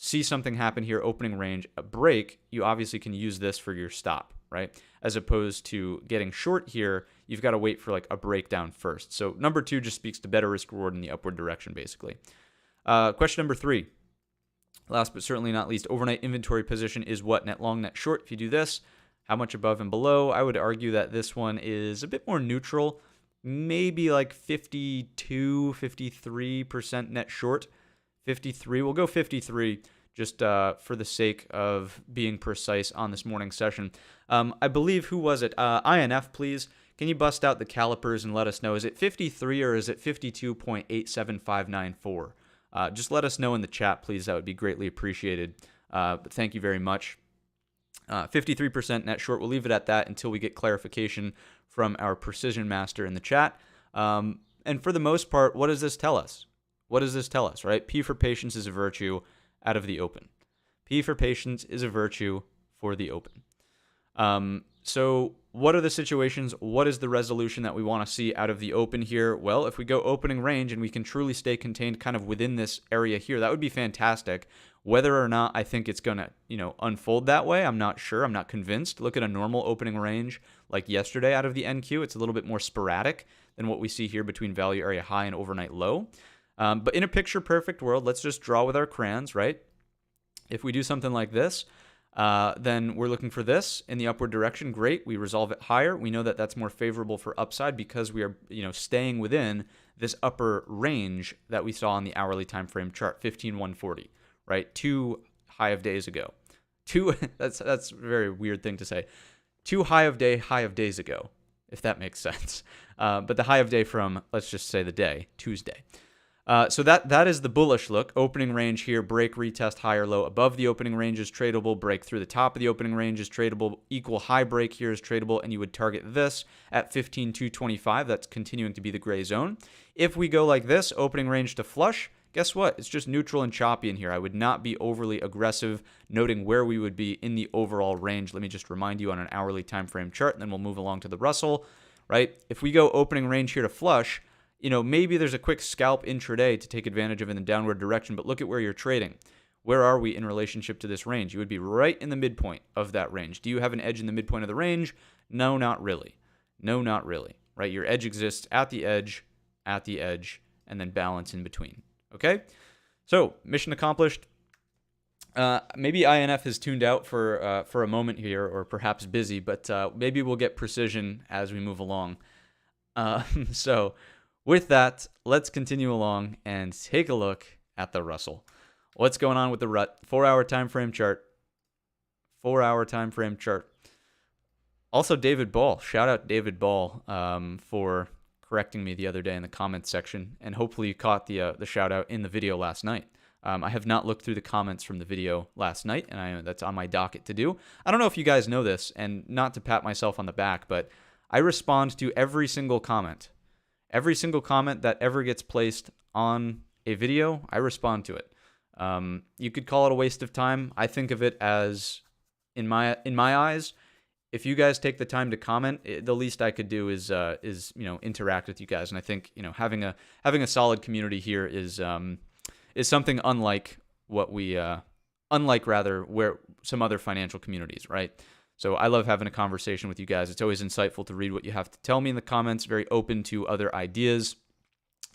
see something happen here, opening range, a break. You obviously can use this for your stop, right? As opposed to getting short here, you've got to wait for like a breakdown first. So number 2 just speaks to better risk reward in the upward direction, basically. Question number 3. Last but certainly not least, overnight inventory position is what? Net long, net short. If you do this, how much above and below? I would argue that this one is a bit more neutral, maybe like 52, 53% net short. 53, we'll go 53 just for the sake of being precise on this morning session. I believe, who was it? INF, please. Can you bust out the calipers and let us know, is it 53 or is it 52.87594? Just let us know in the chat, please. That would be greatly appreciated. But thank you very much. 53% net short. We'll leave it at that until we get clarification from our precision master in the chat. And for the most part, what does this tell us? What does this tell us, right? P for patience is a virtue out of the open. P for patience is a virtue for the open. So what are the situations? What is the resolution that we want to see out of the open here? Well, if we go opening range and we can truly stay contained kind of within this area here, that would be fantastic. Whether or not I think it's going to, unfold that way, I'm not sure. I'm not convinced. Look at a normal opening range like yesterday out of the NQ. It's a little bit more sporadic than what we see here between value area high and overnight low. But in a picture-perfect world, let's just draw with our crayons, right? If we do something like this, then we're looking for this in the upward direction. Great. We resolve it higher. We know that that's more favorable for upside because we are, staying within this upper range that we saw on the hourly time frame chart, 15,140, right? 2 high of days ago. That's a very weird thing to say. 2 high of days ago, if that makes sense. But the high of day from, let's just say the day, Tuesday. So that is the bullish look. Opening range here, break, retest, high or low above the opening range is tradable. Break through the top of the opening range is tradable. Equal high break here is tradable, and you would target this at 15,225. That's continuing to be the gray zone. If we go like this, opening range to flush, guess what? It's just neutral and choppy in here. I would not be overly aggressive, noting where we would be in the overall range. Let me just remind you on an hourly time frame chart, and then we'll move along to the Russell, right? If we go opening range here to flush, maybe there's a quick scalp intraday to take advantage of in the downward direction, but look at where you're trading. Where are we in relationship to this range? You would be right in the midpoint of that range. Do you have an edge in the midpoint of the range? No, not really. No, not really, right? Your edge exists at the edge, and then balance in between, okay? So, mission accomplished. Maybe INF is tuned out for a moment here, or perhaps busy, but maybe we'll get precision as we move along. So, with that, let's continue along and take a look at the Russell. What's going on with the RUT? 4-hour time frame chart. 4-hour time frame chart. Also, David Ball. Shout out David Ball for correcting me the other day in the comments section, and hopefully you caught the shout out in the video last night. I have not looked through the comments from the video last night, and that's on my docket to do. I don't know if you guys know this, and not to pat myself on the back, but I respond to every single comment. Every single comment that ever gets placed on a video, I respond to it. You could call it a waste of time. I think of it as, in my eyes, if you guys take the time to comment, the least I could do is interact with you guys. And I think having a solid community here is something unlike where some other financial communities, right? So I love having a conversation with you guys. It's always insightful to read what you have to tell me in the comments. Very open to other ideas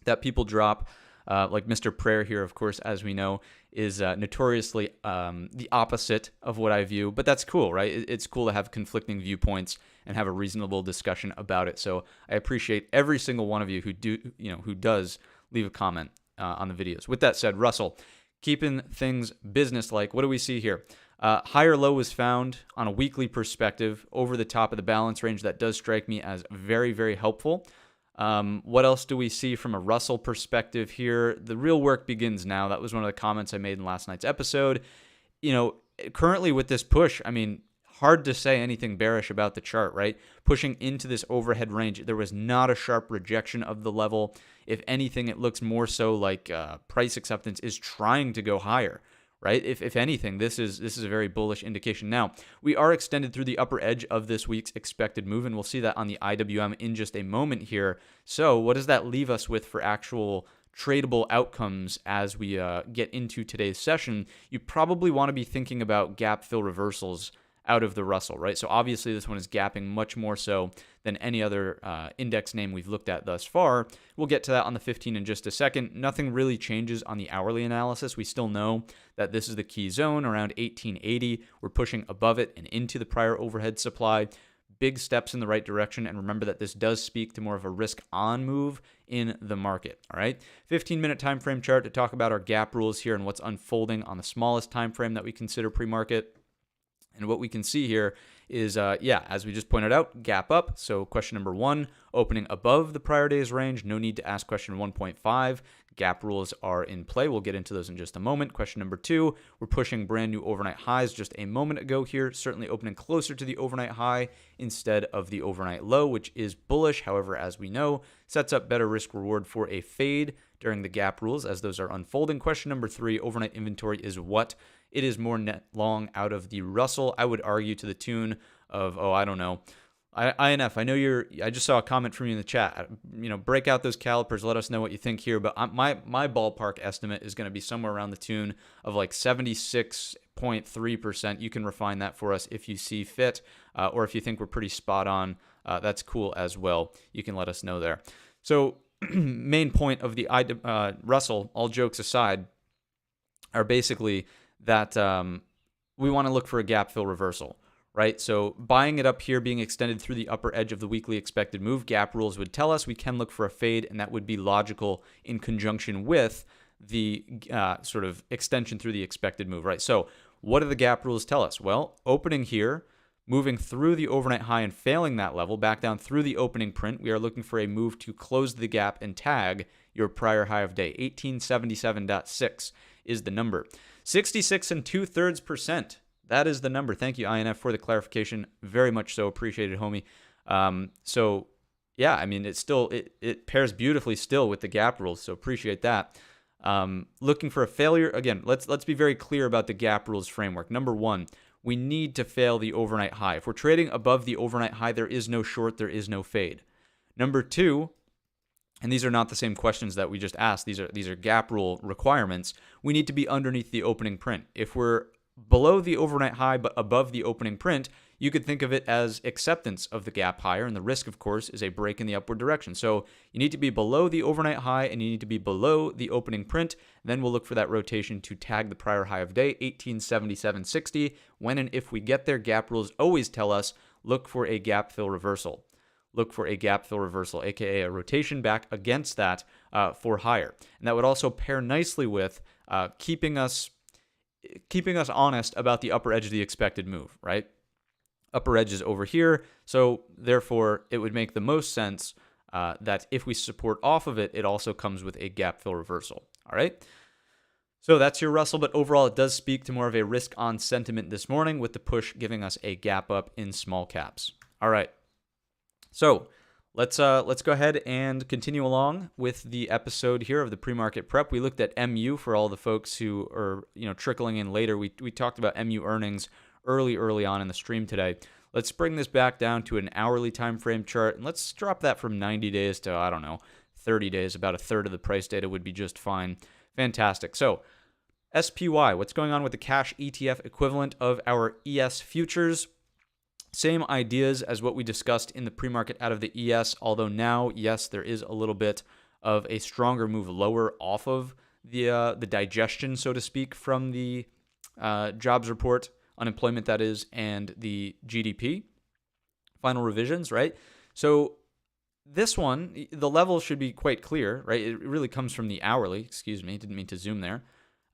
that people drop. Like Mr. Prayer here, of course, as we know, is notoriously the opposite of what I view. But that's cool, right? It's cool to have conflicting viewpoints and have a reasonable discussion about it. So I appreciate every single one of you who does leave a comment on the videos. With that said, Russell, keeping things business-like, what do we see here? Higher low was found on a weekly perspective over the top of the balance range. That does strike me as very, very helpful. What else do we see from a Russell perspective here? The real work begins now. That was one of the comments I made in last night's episode. Currently with this push, I mean, hard to say anything bearish about the chart, right? Pushing into this overhead range, there was not a sharp rejection of the level. If anything, it looks more so like price acceptance is trying to go higher, right? If anything, this is a very bullish indication. Now, we are extended through the upper edge of this week's expected move, and we'll see that on the IWM in just a moment here. So what does that leave us with for actual tradable outcomes as we get into today's session? You probably want to be thinking about gap fill reversals out of the Russell, right? So obviously this one is gapping much more so than any other index name we've looked at thus far. We'll get to that on the 15 in just a second. Nothing really changes on the hourly analysis. We still know that this is the key zone around 1880. We're pushing above it and into the prior overhead supply. Big steps in the right direction, and remember that this does speak to more of a risk-on move in the market, all right? 15-minute time frame chart to talk about our gap rules here and what's unfolding on the smallest time frame that we consider pre-market. And what we can see here is, as we just pointed out, gap up. So question number 1, opening above the prior day's range. No need to ask question 1.5. Gap rules are in play. We'll get into those in just a moment. Question number 2, we're pushing brand new overnight highs just a moment ago here. Certainly opening closer to the overnight high instead of the overnight low, which is bullish. However, as we know, sets up better risk reward for a fade during the gap rules as those are unfolding. Question number 3, overnight inventory is what? It is more net long out of the Russell. I would argue to the tune of, I don't know. INF, I know I just saw a comment from you in the chat. Break out those calipers. Let us know what you think here. But my ballpark estimate is going to be somewhere around the tune of like 76.3%. You can refine that for us if you see fit, or if you think we're pretty spot on. That's cool as well. You can let us know there. So main point of the Russell, all jokes aside, are basically that we want to look for a gap fill reversal, right? So buying it up here, being extended through the upper edge of the weekly expected move, gap rules would tell us we can look for a fade, and that would be logical in conjunction with the sort of extension through the expected move, right? So what do the gap rules tell us? Well, opening here, moving through the overnight high and failing that level, back down through the opening print, we are looking for a move to close the gap and tag your prior high of day. 1877.6 is the number. 66 2/3%. That is the number. Thank you, INF, for the clarification. Very much so. Appreciated, homie. So yeah, I mean, it pairs beautifully still with the gap rules. So appreciate that. Looking for a failure. Again, let's be very clear about the gap rules framework. Number 1, we need to fail the overnight high. If we're trading above the overnight high, there is no short, there is no fade. Number 2, and these are not the same questions that we just asked. These are gap rule requirements. We need to be underneath the opening print. If we're below the overnight high but above the opening print, you could think of it as acceptance of the gap higher, and the risk, of course, is a break in the upward direction. So you need to be below the overnight high and you need to be below the opening print. Then we'll look for that rotation to tag the prior high of day, 1877.60. When and if we get there, gap rules always tell us look for a gap fill reversal. Look for a gap fill reversal, aka a rotation back against that for higher. And that would also pair nicely with keeping us honest about the upper edge of the expected move, right? Upper edge is over here, so therefore it would make the most sense that if we support off of it, it also comes with a gap fill reversal, all right? So that's your Russell, but overall it does speak to more of a risk-on sentiment this morning with the push giving us a gap up in small caps. All right. So Let's go ahead and continue along with the episode here of the pre-market prep. We looked at MU for all the folks who are trickling in later. We talked about MU earnings early on in the stream today. Let's bring this back down to an hourly time frame chart, and let's drop that from 90 days to, I don't know, 30 days. About a third of the price data would be just fine. Fantastic. So SPY, what's going on with the cash ETF equivalent of our ES futures? Same ideas as what we discussed in the pre-market out of the ES, although now, yes, there is a little bit of a stronger move lower off of the digestion, so to speak, from the jobs report, unemployment that is, and the GDP final revisions, right? So this one, the level should be quite clear, right? It really comes from the hourly, excuse me, didn't mean to zoom there.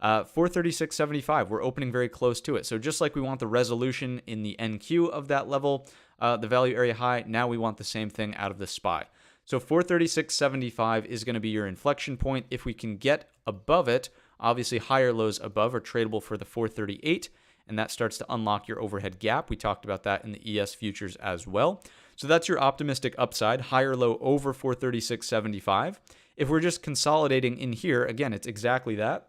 436.75, we're opening very close to it. So just like we want the resolution in the NQ of that level, the value area high, now we want the same thing out of the SPY. So 436.75 is going to be your inflection point. If we can get above it, obviously higher lows above are tradable for the 438, and that starts to unlock your overhead gap. We talked about that in the ES futures as well. So that's your optimistic upside, higher low over 436.75. If we're just consolidating in here, again, it's exactly that.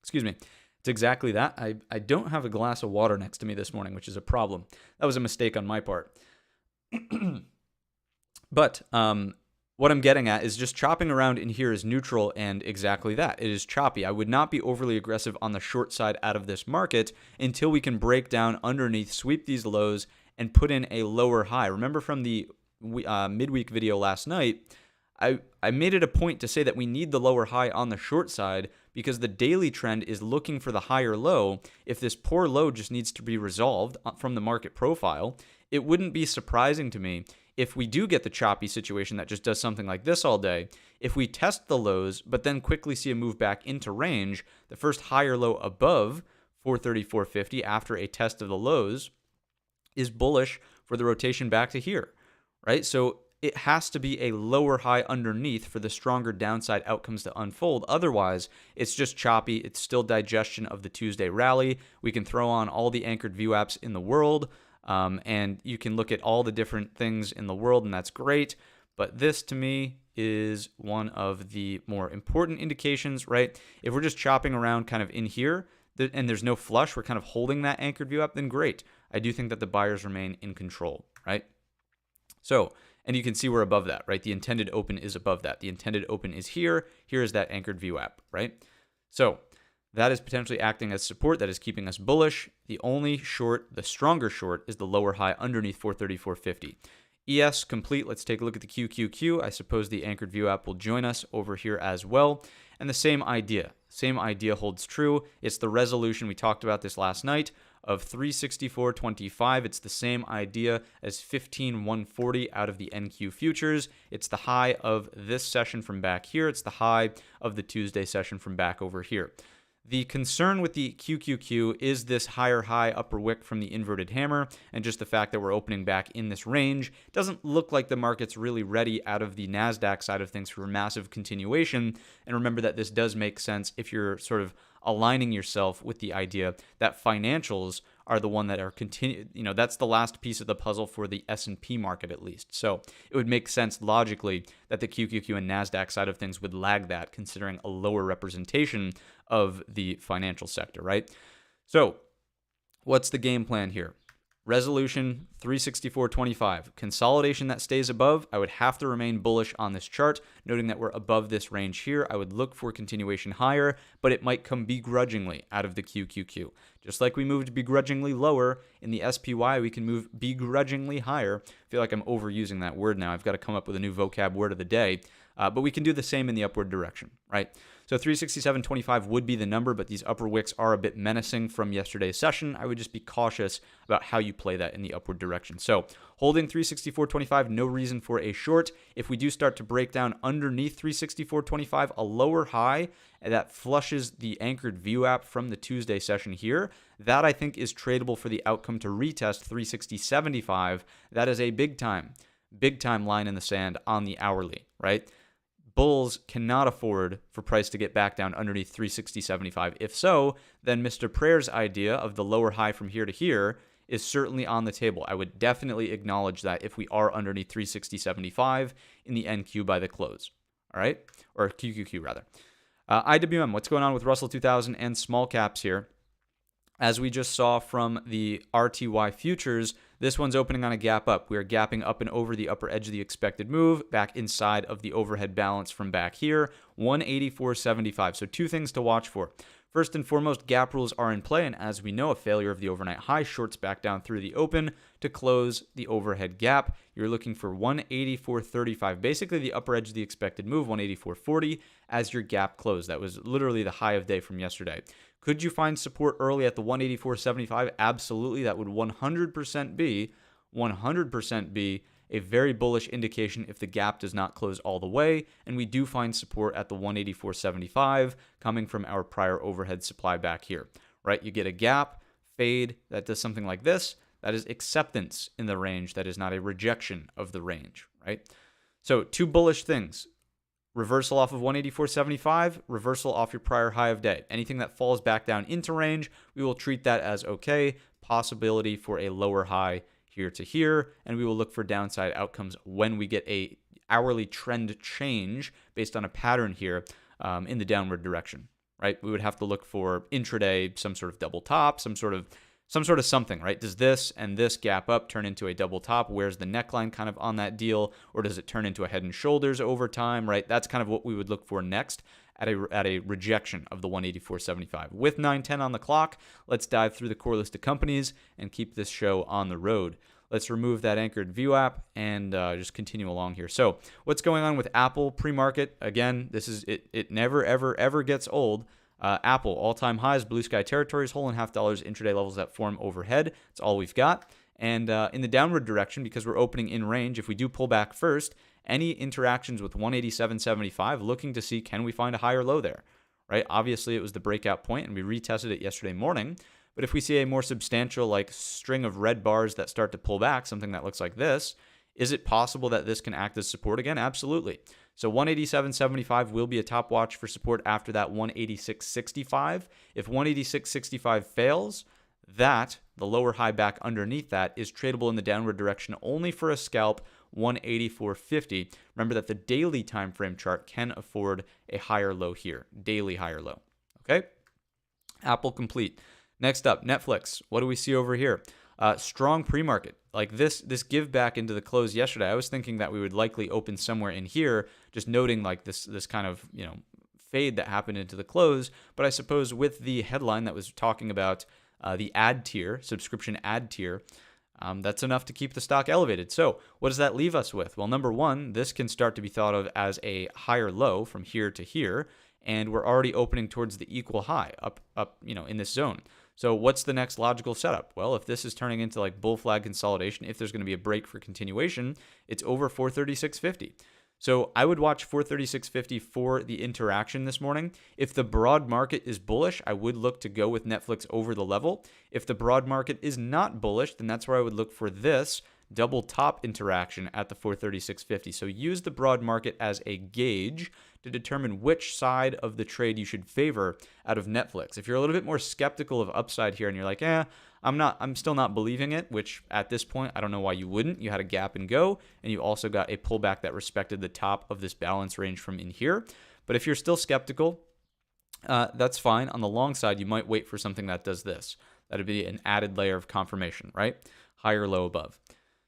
Excuse me. It's exactly that. I don't have a glass of water next to me this morning, which is a problem. That was a mistake on my part. But what I'm getting at is just chopping around in here is neutral, and exactly that. It is choppy. I would not be overly aggressive on the short side out of this market until we can break down underneath, sweep these lows, and put in a lower high. Remember from the midweek video last night, I made it a point to say that we need the lower high on the short side because the daily trend is looking for the higher low. If this poor low just needs to be resolved from the market profile, it wouldn't be surprising to me if we do get the choppy situation that just does something like this all day. If we test the lows, but then quickly see a move back into range, the first higher low above 434.50 after a test of the lows is bullish for the rotation back to here, right? So it has to be a lower high underneath for the stronger downside outcomes to unfold. Otherwise, it's just choppy. It's still digestion of the Tuesday rally. We can throw on all the anchored view apps in the world, and you can look at all the different things in the world, and that's great. But this, to me, is one of the more important indications, right? If we're just chopping around kind of in here, and there's no flush, we're kind of holding that anchored view up, then great. I do think that the buyers remain in control, right? So, and you can see we're above that, right? The intended open is above that. The intended open is here. Here is that anchored view app, right? So that is potentially acting as support. That is keeping us bullish. The only short, the stronger short, is the lower high underneath 434.50. ES complete. Let's take a look at the QQQ. I suppose the anchored view app will join us over here as well. And the same idea holds true. It's the resolution. We talked about this last night of 364.25. It's the same idea as 15,140 out of the NQ futures. It's the high of this session from back here. It's the high of the Tuesday session from back over here. The concern with the QQQ is this higher high upper wick from the inverted hammer, and just the fact that we're opening back in this range. It doesn't look like the market's really ready out of the NASDAQ side of things for a massive continuation. And remember that this does make sense if you're sort of aligning yourself with the idea that financials are the one that are that's the last piece of the puzzle for the S&P market at least. So it would make sense logically that the QQQ and NASDAQ side of things would lag that, considering a lower representation of the financial sector, right? So what's the game plan here? Resolution 364.25. Consolidation that stays above, I would have to remain bullish on this chart, noting that we're above this range here. I would look for continuation higher, but it might come begrudgingly out of the QQQ. Just like we moved begrudgingly lower in the SPY, we can move begrudgingly higher. I feel like I'm overusing that word now. I've got to come up with a new vocab word of the day. But we can do the same in the upward direction, right? So 367.25 would be the number, but these upper wicks are a bit menacing from yesterday's session. I would just be cautious about how you play that in the upward direction. So holding 364.25, no reason for a short. If we do start to break down underneath 364.25, a lower high that flushes the anchored view app from the Tuesday session here, that I think is tradable for the outcome to retest 360.75. That is a big time line in the sand on the hourly, right? Bulls cannot afford for price to get back down underneath 360.75. If so, then Mr. Prayer's idea of the lower high from here to here is certainly on the table. I would definitely acknowledge that if we are underneath 360.75 in the NQ by the close. All right, or QQQ rather. IWM, what's going on with Russell 2000 and small caps here? As we just saw from the RTY futures, this one's opening on a gap up. We are gapping up and over the upper edge of the expected move, back inside of the overhead balance from back here, 184.75. So two things to watch for. First and foremost, gap rules are in play, and as we know, a failure of the overnight high shorts back down through the open to close the overhead gap. You're looking for 184.35, basically the upper edge of the expected move, 184.40 as your gap close. That was literally the high of day from yesterday. Could you find support early at the 184.75? Absolutely. That would 100% be a very bullish indication if the gap does not close all the way, and we do find support at the 184.75 coming from our prior overhead supply back here, right? You get a gap, fade, that does something like this. That is acceptance in the range. That is not a rejection of the range, right? So two bullish things. Reversal off of 184.75, reversal off your prior high of day. Anything that falls back down into range, we will treat that as okay. Possibility for a lower high here to here, and we will look for downside outcomes when we get a hourly trend change based on a pattern here in the downward direction, right? We would have to look for intraday, some sort of double top, some sort of something, right? Does this and this gap up turn into a double top? Where's the neckline kind of on that deal? Or does it turn into a head and shoulders over time, right? That's kind of what we would look for next at a rejection of the 184.75. With 9:10 on the clock, let's dive through the core list of companies and keep this show on the road. Let's remove that anchored view app and just continue along here. So what's going on with Apple pre-market? Again, this is it never, ever gets old. Apple, all-time highs, blue sky territories, $1.50 intraday levels that form overhead. That's all we've got. And in the downward direction, because we're opening in range, if we do pull back first, any interactions with 187.75, looking to see, can we find a higher low there, right? Obviously, it was the breakout point, and we retested it yesterday morning. But if we see a more substantial like string of red bars that start to pull back, something that looks like this, is it possible that this can act as support again? Absolutely. So 187.75 will be a top watch for support after that 186.65. If 186.65 fails, that, the lower high back underneath that, is tradable in the downward direction only for a scalp 184.50. Remember that the daily time frame chart can afford a higher low here, daily higher low. Okay? Apple complete. Next up, Netflix. What do we see over here? Strong pre-market. Like this give back into the close yesterday. I was thinking that we would likely open somewhere in here, just noting like this kind of, fade that happened into the close. But I suppose with the headline that was talking about the ad tier, subscription ad tier, that's enough to keep the stock elevated. So what does that leave us with? Well, number one, this can start to be thought of as a higher low from here to here, and we're already opening towards the equal high up, in this zone. So what's the next logical setup? Well, if this is turning into like bull flag consolidation, if there's going to be a break for continuation, it's over 436.50. So I would watch 436.50 for the interaction this morning. If the broad market is bullish, I would look to go with Netflix over the level. If the broad market is not bullish, then that's where I would look for this double top interaction at the 436.50. So use the broad market as a gauge to determine which side of the trade you should favor out of Netflix. If you're a little bit more skeptical of upside here and you're like, I'm still not believing it, which at this point, I don't know why you wouldn't. You had a gap and go, and you also got a pullback that respected the top of this balance range from in here. But if you're still skeptical, that's fine. On the long side, you might wait for something that does this. That'd be an added layer of confirmation, right? Higher, low, above.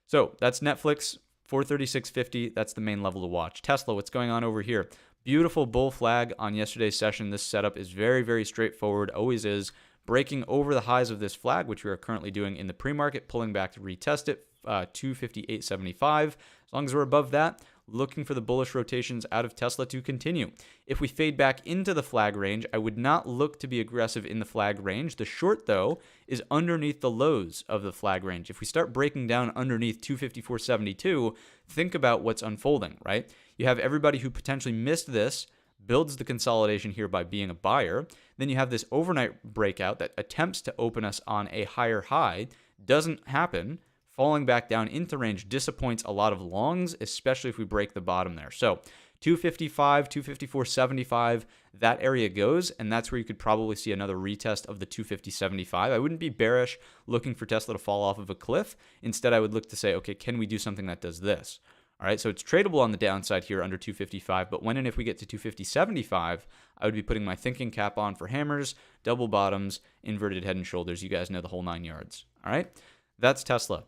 So that's Netflix, 436.50. That's the main level to watch. Tesla, what's going on over here? Beautiful bull flag on yesterday's session. This setup is very, very straightforward, always is. Breaking over the highs of this flag, which we are currently doing in the pre-market, pulling back to retest it, 258.75. As long as we're above that, looking for the bullish rotations out of Tesla to continue. If we fade back into the flag range, I would not look to be aggressive in the flag range. The short, though, is underneath the lows of the flag range. If we start breaking down underneath 254.72, think about what's unfolding, right? You have everybody who potentially missed this, builds the consolidation here by being a buyer. Then you have this overnight breakout that attempts to open us on a higher high, doesn't happen. Falling back down into range disappoints a lot of longs, especially if we break the bottom there. So 255, 254.75, that area goes, and that's where you could probably see another retest of the 250.75. I wouldn't be bearish looking for Tesla to fall off of a cliff. Instead, I would look to say, okay, can we do something that does this? All right, so it's tradable on the downside here under 255, but when and if we get to 250.75, I would be putting my thinking cap on for hammers, double bottoms, inverted head and shoulders. You guys know the whole 9 yards. All right, that's Tesla.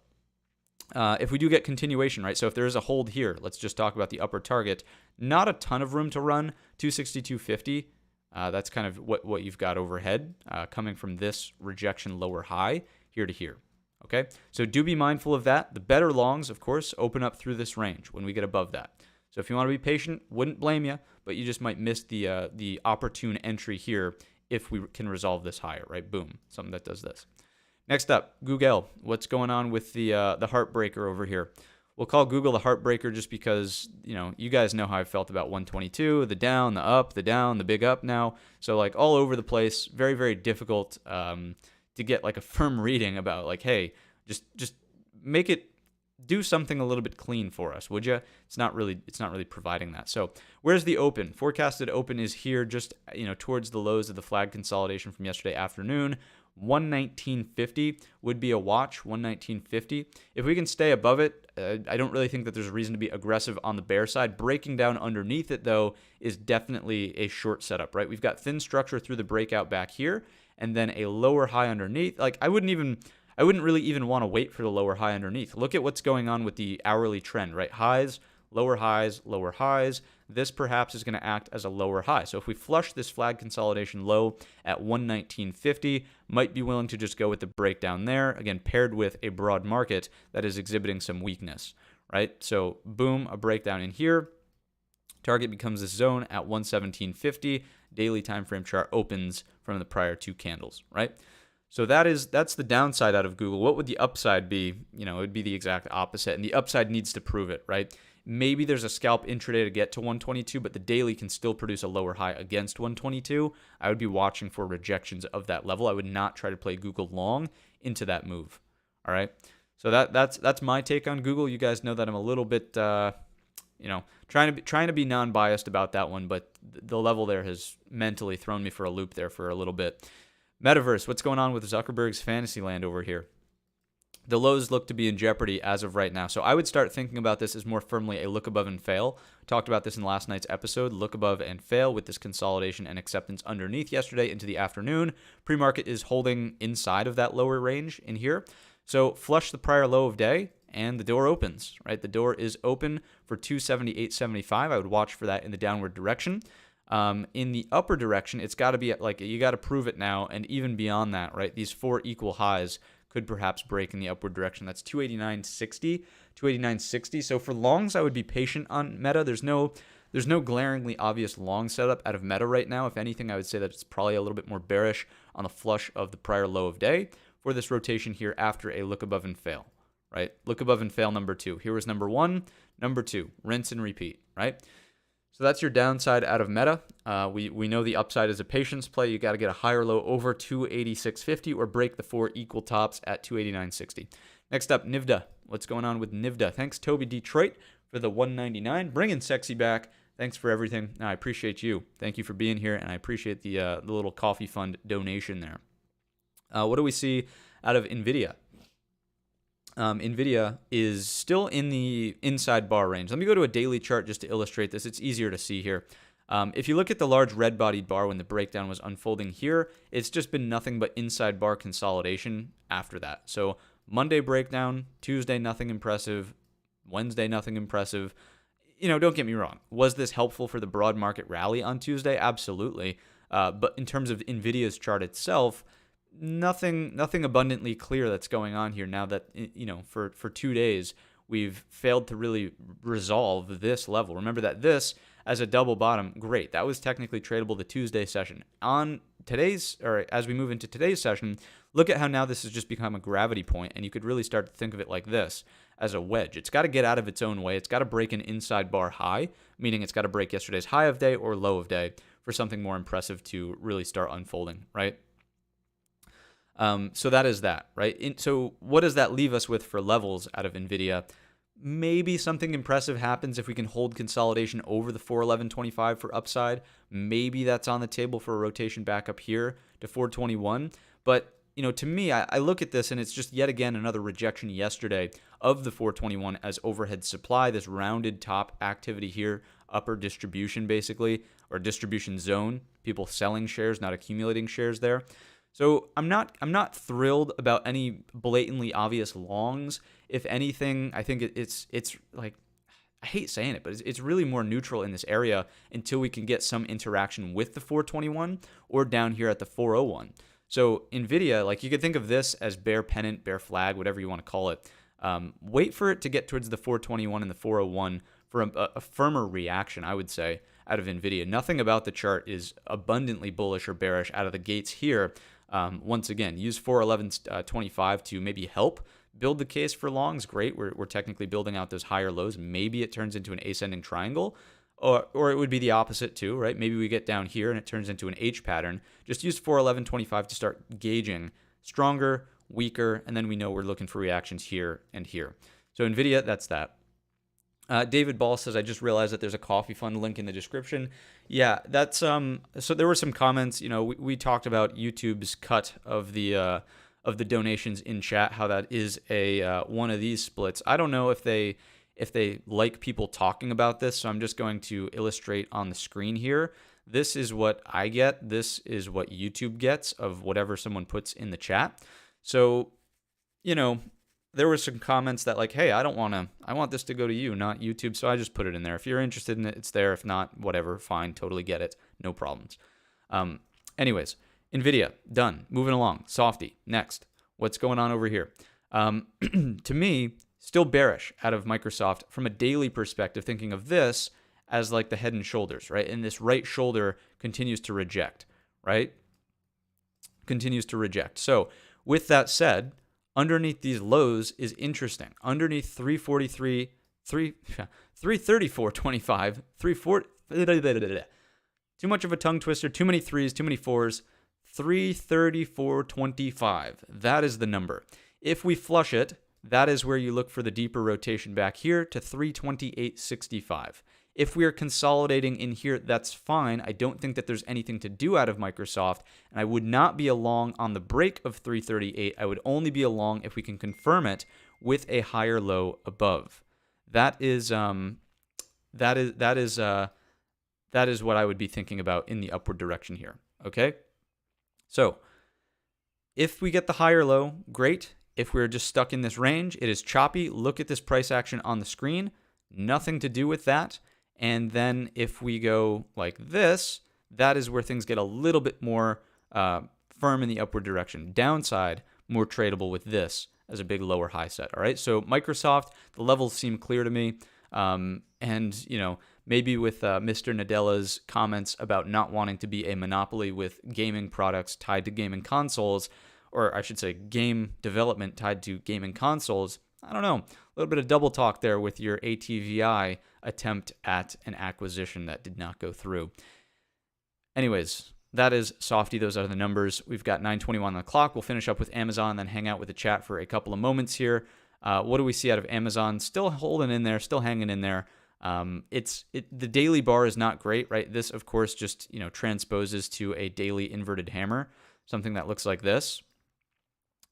If we do get continuation, right, so if there is a hold here, let's just talk about the upper target. Not a ton of room to run, 262.50. That's kind of what you've got overhead coming from this rejection lower high here to here. Okay, so do be mindful of that. The better longs, of course, open up through this range when we get above that. So if you want to be patient, wouldn't blame you, but you just might miss the opportune entry here if we can resolve this higher, right? Boom, something that does this. Next up, Google. What's going on with the heartbreaker over here? We'll call Google the heartbreaker just because, you guys know how I felt about 122, the down, the up, the down, the big up now. So like all over the place, very, very difficult to get like a firm reading about like, hey, just make it do something a little bit clean for us, would you? It's not really providing that. So where's the open? Forecasted open is here, just towards the lows of the flag consolidation from yesterday afternoon. 119.50 would be a watch. 119.50. If we can stay above it, I don't really think that there's a reason to be aggressive on the bear side. Breaking down underneath it though is definitely a short setup, right? We've got thin structure through the breakout back here, and then a lower high underneath. Like I wouldn't really even want to wait for the lower high underneath. Look at what's going on with the hourly trend, right? Highs, lower highs, lower highs. This perhaps is going to act as a lower high. So if we flush this flag consolidation low at 119.50, might be willing to just go with the breakdown there, again, paired with a broad market that is exhibiting some weakness, right? So boom, a breakdown in here. Target becomes this zone at 117.50. Daily time frame chart opens from the prior two candles, right? So that's the downside out of Google. What would the upside be? It would be the exact opposite, and the upside needs to prove it, right? Maybe there's a scalp intraday to get to 122, but the daily can still produce a lower high against 122. I would be watching for rejections of that level. I would not try to play Google long into that move. All right. So that's my take on Google. You guys know that I'm a little bit, trying to be non-biased about that one, but the level there has mentally thrown me for a loop there for a little bit. Metaverse, what's going on with Zuckerberg's fantasy land over here? The lows look to be in jeopardy as of right now. So I would start thinking about this as more firmly a look above and fail. Talked about this in last night's episode. Look above and fail with this consolidation and acceptance underneath yesterday into the afternoon. Pre-market is holding inside of that lower range in here. So flush the prior low of day and the door opens, right? The door is open for 278.75. I would watch for that in the downward direction. In the upper direction, it's got to be like, you got to prove it now. And even beyond that, right? These four equal highs could perhaps break in the upward direction. That's 289.60, 289.60. So for longs, I would be patient on Meta. There's no glaringly obvious long setup out of Meta right now. If anything, I would say that it's probably a little bit more bearish on the flush of the prior low of day for this rotation here after a look above and fail, right? Look above and fail number two. Here was number one, number two, rinse and repeat, right? So that's your downside out of Meta. We know the upside is a patience play. You got to get a higher low over 286.50 or break the four equal tops at 289.60. Next up, NVIDIA. What's going on with NVIDIA? Thanks, Toby Detroit, for the 199. Bringing sexy back. Thanks for everything. I appreciate you. Thank you for being here, and I appreciate the little coffee fund donation there. What do we see out of NVIDIA? NVIDIA is still in the inside bar range. Let me go to a daily chart just to illustrate this. It's easier to see here. If you look at the large red-bodied bar when the breakdown was unfolding here, it's just been nothing but inside bar consolidation after that. So Monday breakdown, Tuesday nothing impressive, Wednesday nothing impressive. Don't get me wrong. Was this helpful for the broad market rally on Tuesday? Absolutely. But in terms of NVIDIA's chart itself, nothing abundantly clear that's going on here now that, for 2 days, we've failed to really resolve this level. Remember that this, as a double bottom, great. That was technically tradable the Tuesday session. As we move into today's session, look at how now this has just become a gravity point, and you could really start to think of it like this, as a wedge. It's got to get out of its own way. It's got to break an inside bar high, meaning it's got to break yesterday's high of day or low of day for something more impressive to really start unfolding, right? So that is that, right? So what does that leave us with for levels out of NVIDIA? Maybe something impressive happens if we can hold consolidation over the 411.25 for upside. Maybe that's on the table for a rotation back up here to 421. But, to me, I look at this and it's just yet again another rejection yesterday of the 421 as overhead supply, this rounded top activity here, upper distribution basically, or distribution zone, people selling shares, not accumulating shares there. So I'm not thrilled about any blatantly obvious longs. If anything, I think it's like, I hate saying it, but it's really more neutral in this area until we can get some interaction with the 421 or down here at the 401. So NVIDIA, like you could think of this as bear pennant, bear flag, whatever you want to call it. Wait for it to get towards the 421 and the 401 for a firmer reaction, I would say, out of NVIDIA. Nothing about the chart is abundantly bullish or bearish out of the gates here. Once again, use 411.25 to maybe help build the case for longs. Great. We're technically building out those higher lows. Maybe it turns into an ascending triangle, or it would be the opposite too, right? Maybe we get down here and it turns into an H pattern. Just use 411.25 to start gauging stronger, weaker, and then we know we're looking for reactions here and here. So NVIDIA, that's that. David Ball says, I just realized that there's a coffee fund link in the description. Yeah, that's so there were some comments. We talked about YouTube's cut of the donations in chat, how that is a one of these splits. I don't know if they like people talking about this, so I'm just going to illustrate on the screen here. This is what I get. This is what YouTube gets of whatever someone puts in the chat. So, there were some comments that like, hey, I want this to go to you, not YouTube. So I just put it in there. If you're interested in it, it's there. If not, whatever, fine, totally get it. No problems. Anyways, NVIDIA, done. Moving along. Softy, next. What's going on over here? To me, still bearish out of Microsoft from a daily perspective, thinking of this as like the head and shoulders, right? And this right shoulder continues to reject, right? Continues to reject. So with that said, underneath these lows is interesting. Underneath 334.25, 340. Too much of a tongue twister, too many threes, too many fours. 334.25. That is the number. If we flush it, that is where you look for the deeper rotation back here to 328.65. If we are consolidating in here, that's fine. I don't think that there's anything to do out of Microsoft, and I would not be along on the break of 338. I would only be along if we can confirm it with a higher low above. That is what I would be thinking about in the upward direction here. Okay, so if we get the higher low, great. If we're just stuck in this range, it is choppy. Look at this price action on the screen. Nothing to do with that. And then if we go like this, that is where things get a little bit more firm in the upward direction. Downside, more tradable with this as a big lower high set. All right. So Microsoft, the levels seem clear to me. And, maybe with Mr. Nadella's comments about not wanting to be a monopoly with gaming products tied to gaming consoles, or I should say game development tied to gaming consoles. I don't know, a little bit of double talk there with your ATVI attempt at an acquisition that did not go through. Anyways, that is Softy. Those are the numbers. We've got 9:21 on the clock. We'll finish up with Amazon, then hang out with the chat for a couple of moments here. What do we see out of Amazon? Still holding in there, still hanging in there. The daily bar is not great, right? This, of course, just transposes to a daily inverted hammer, something that looks like this.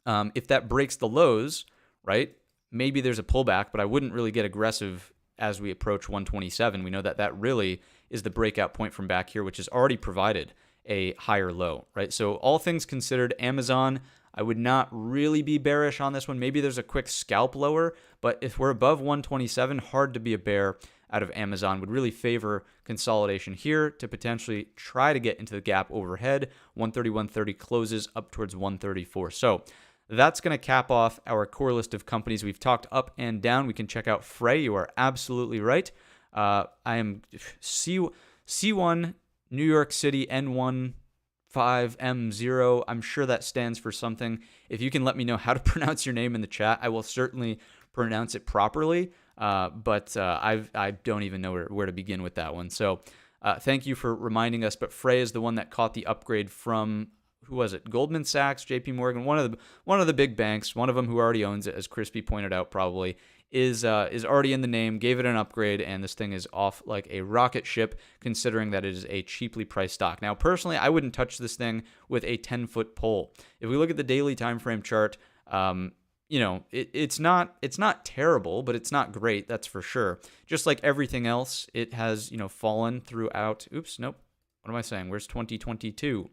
If that breaks the lows, right, maybe there's a pullback, but I wouldn't really get aggressive as we approach 127. We know that that really is the breakout point from back here, which has already provided a higher low, right? So all things considered, Amazon, I would not really be bearish on this one. Maybe there's a quick scalp lower, but if we're above 127, hard to be a bear out of Amazon. Would really favor consolidation here to potentially try to get into the gap overhead. 130 closes up towards 134. So that's going to cap off our core list of companies. We've talked up and down. We can check out Frey. You are absolutely right. I am C1 New York City N15M0. I'm sure that stands for something. If you can let me know how to pronounce your name in the chat, I will certainly pronounce it properly. But I don't even know where to begin with that one. So thank you for reminding us. But Frey is the one that caught the upgrade from who was it? Goldman Sachs, JP Morgan, one of the big banks, one of them who already owns it, as Crispy pointed out, probably is already in the name, gave it an upgrade, and this thing is off like a rocket ship, considering that it is a cheaply priced stock. Now, personally, I wouldn't touch this thing with a 10-foot pole. If we look at the daily time frame chart, it's not terrible, but it's not great, that's for sure. Just like everything else, it has, fallen throughout. Oops, nope. What am I saying? Where's 2022?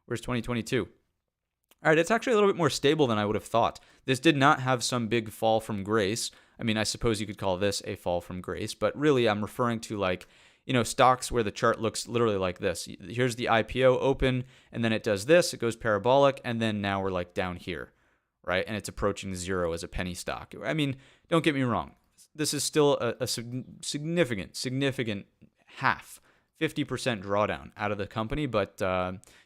Where's 2022? All right, it's actually a little bit more stable than I would have thought. This did not have some big fall from grace. I mean, I suppose you could call this a fall from grace, but really I'm referring to stocks where the chart looks literally like this. Here's the IPO open, and then it does this, it goes parabolic, and then now we're down here, right? And it's approaching zero as a penny stock. I mean, don't get me wrong. This is still a significant half, 50% drawdown out of the company, but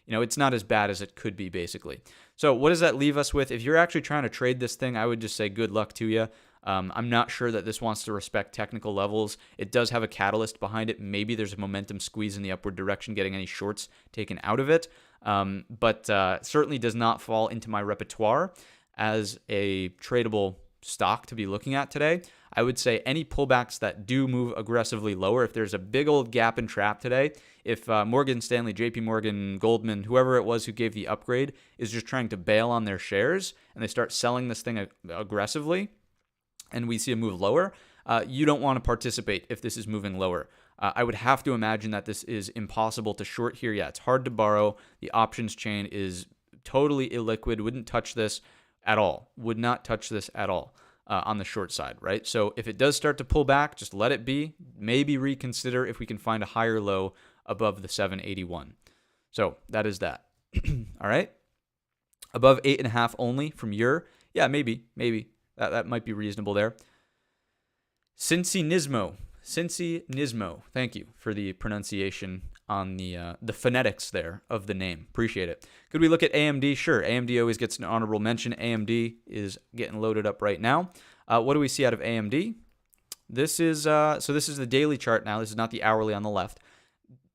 it's not as bad as it could be, basically. So what does that leave us with? If you're actually trying to trade this thing, I would just say good luck to you. I'm not sure that this wants to respect technical levels. It does have a catalyst behind it. Maybe there's a momentum squeeze in the upward direction, getting any shorts taken out of it, but certainly does not fall into my repertoire as a tradable stock to be looking at today. I would say any pullbacks that do move aggressively lower, if there's a big old gap and trap today, if Morgan Stanley, JP Morgan, Goldman, whoever it was who gave the upgrade is just trying to bail on their shares and they start selling this thing aggressively and we see a move lower, you don't want to participate if this is moving lower. I would have to imagine that this is impossible to short here. Yeah, it's hard to borrow. The options chain is totally illiquid. Wouldn't touch this at all. Would not touch this at all. On the short side, right? So if it does start to pull back, just let it be. Maybe reconsider if we can find a higher low above the 781. So that is that. All right. Above 8.5 only from your, yeah, maybe that might be reasonable there. Cincy Nismo. Thank you for the pronunciation on the phonetics there of the name. Appreciate it. Could we look at AMD? Sure. AMD always gets an honorable mention. AMD is getting loaded up right now. What do we see out of AMD? This is the daily chart now. This is not the hourly on the left.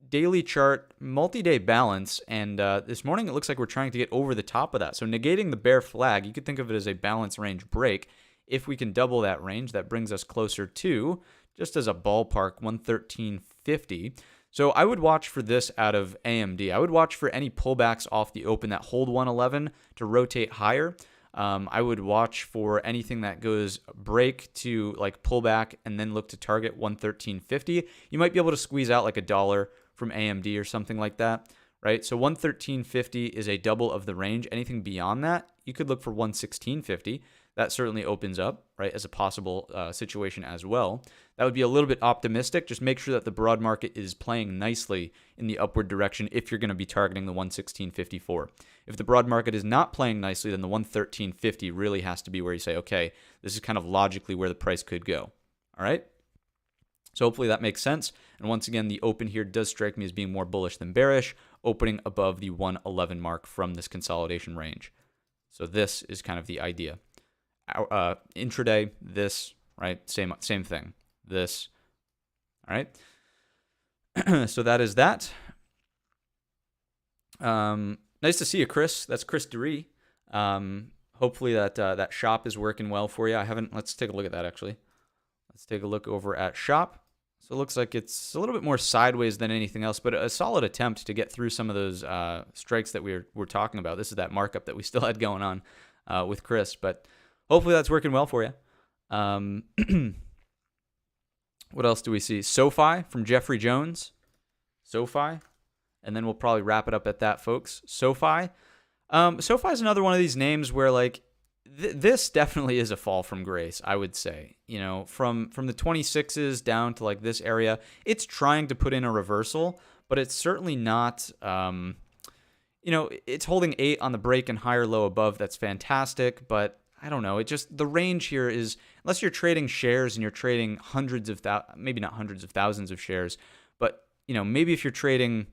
Daily chart, multi-day balance, and this morning it looks like we're trying to get over the top of that. So negating the bear flag, you could think of it as a balance range break. If we can double that range, that brings us closer to, just as a ballpark, 113.50. So I would watch for this out of AMD. I would watch for any pullbacks off the open that hold 111 to rotate higher. I would watch for anything that goes break to pull back and then look to target 113.50. You might be able to squeeze out like $1 from AMD or something like that, right? So 113.50 is a double of the range. Anything beyond that, you could look for 116.50. That certainly opens up, right, as a possible situation as well. That would be a little bit optimistic. Just make sure that the broad market is playing nicely in the upward direction if you're going to be targeting the 116.54. If the broad market is not playing nicely, then the 113.50 really has to be where you say, okay, this is kind of logically where the price could go. All right? So hopefully that makes sense. And once again, the open here does strike me as being more bullish than bearish, opening above the 111 mark from this consolidation range. So this is kind of the idea. Intraday, this, right? Same thing. This, all right? So that is that. Nice to see you, Chris. That's Chris DeRee. Hopefully that shop is working well for you. Let's take a look at that, actually. Let's take a look over at shop. So it looks like it's a little bit more sideways than anything else, but a solid attempt to get through some of those strikes that we're talking about. This is that markup that we still had going on with Chris, but hopefully that's working well for you. What else do we see? SoFi from Jeffrey Jones. SoFi. And then we'll probably wrap it up at that, folks. SoFi. SoFi is another one of these names where this definitely is a fall from grace, I would say. From the 26s down to this area, it's trying to put in a reversal, but it's certainly not. It's holding 8 on the break and higher low above. That's fantastic, but I don't know. The range here is, unless you're trading shares and you're trading maybe not hundreds of thousands of shares, but maybe if you're trading,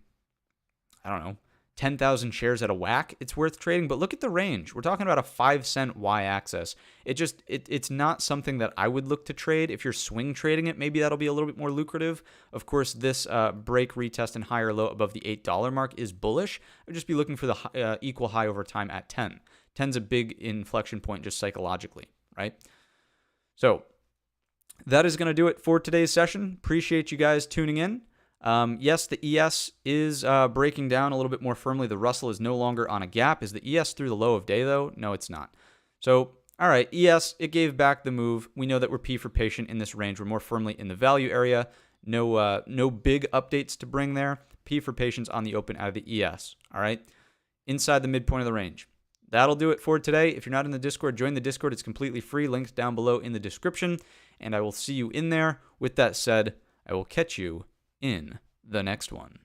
I don't know, 10,000 shares at a whack, it's worth trading. But look at the range. We're talking about a 5-cent y-axis. It's not something that I would look to trade. If you're swing trading it, maybe that'll be a little bit more lucrative. Of course, this break, retest, and higher low above the $8 mark is bullish. I would just be looking for the equal high over time at 10. 10's a big inflection point just psychologically, right? So that is going to do it for today's session. Appreciate you guys tuning in. Yes, the ES is breaking down a little bit more firmly. The Russell is no longer on a gap. Is the ES through the low of day, though? No, it's not. So, all right, ES, it gave back the move. We know that we're P for patient in this range. We're more firmly in the value area. No big updates to bring there. P for patience on the open out of the ES, all right? Inside the midpoint of the range. That'll do it for today. If you're not in the Discord, join the Discord. It's completely free. Links down below in the description, and I will see you in there. With that said, I will catch you in the next one.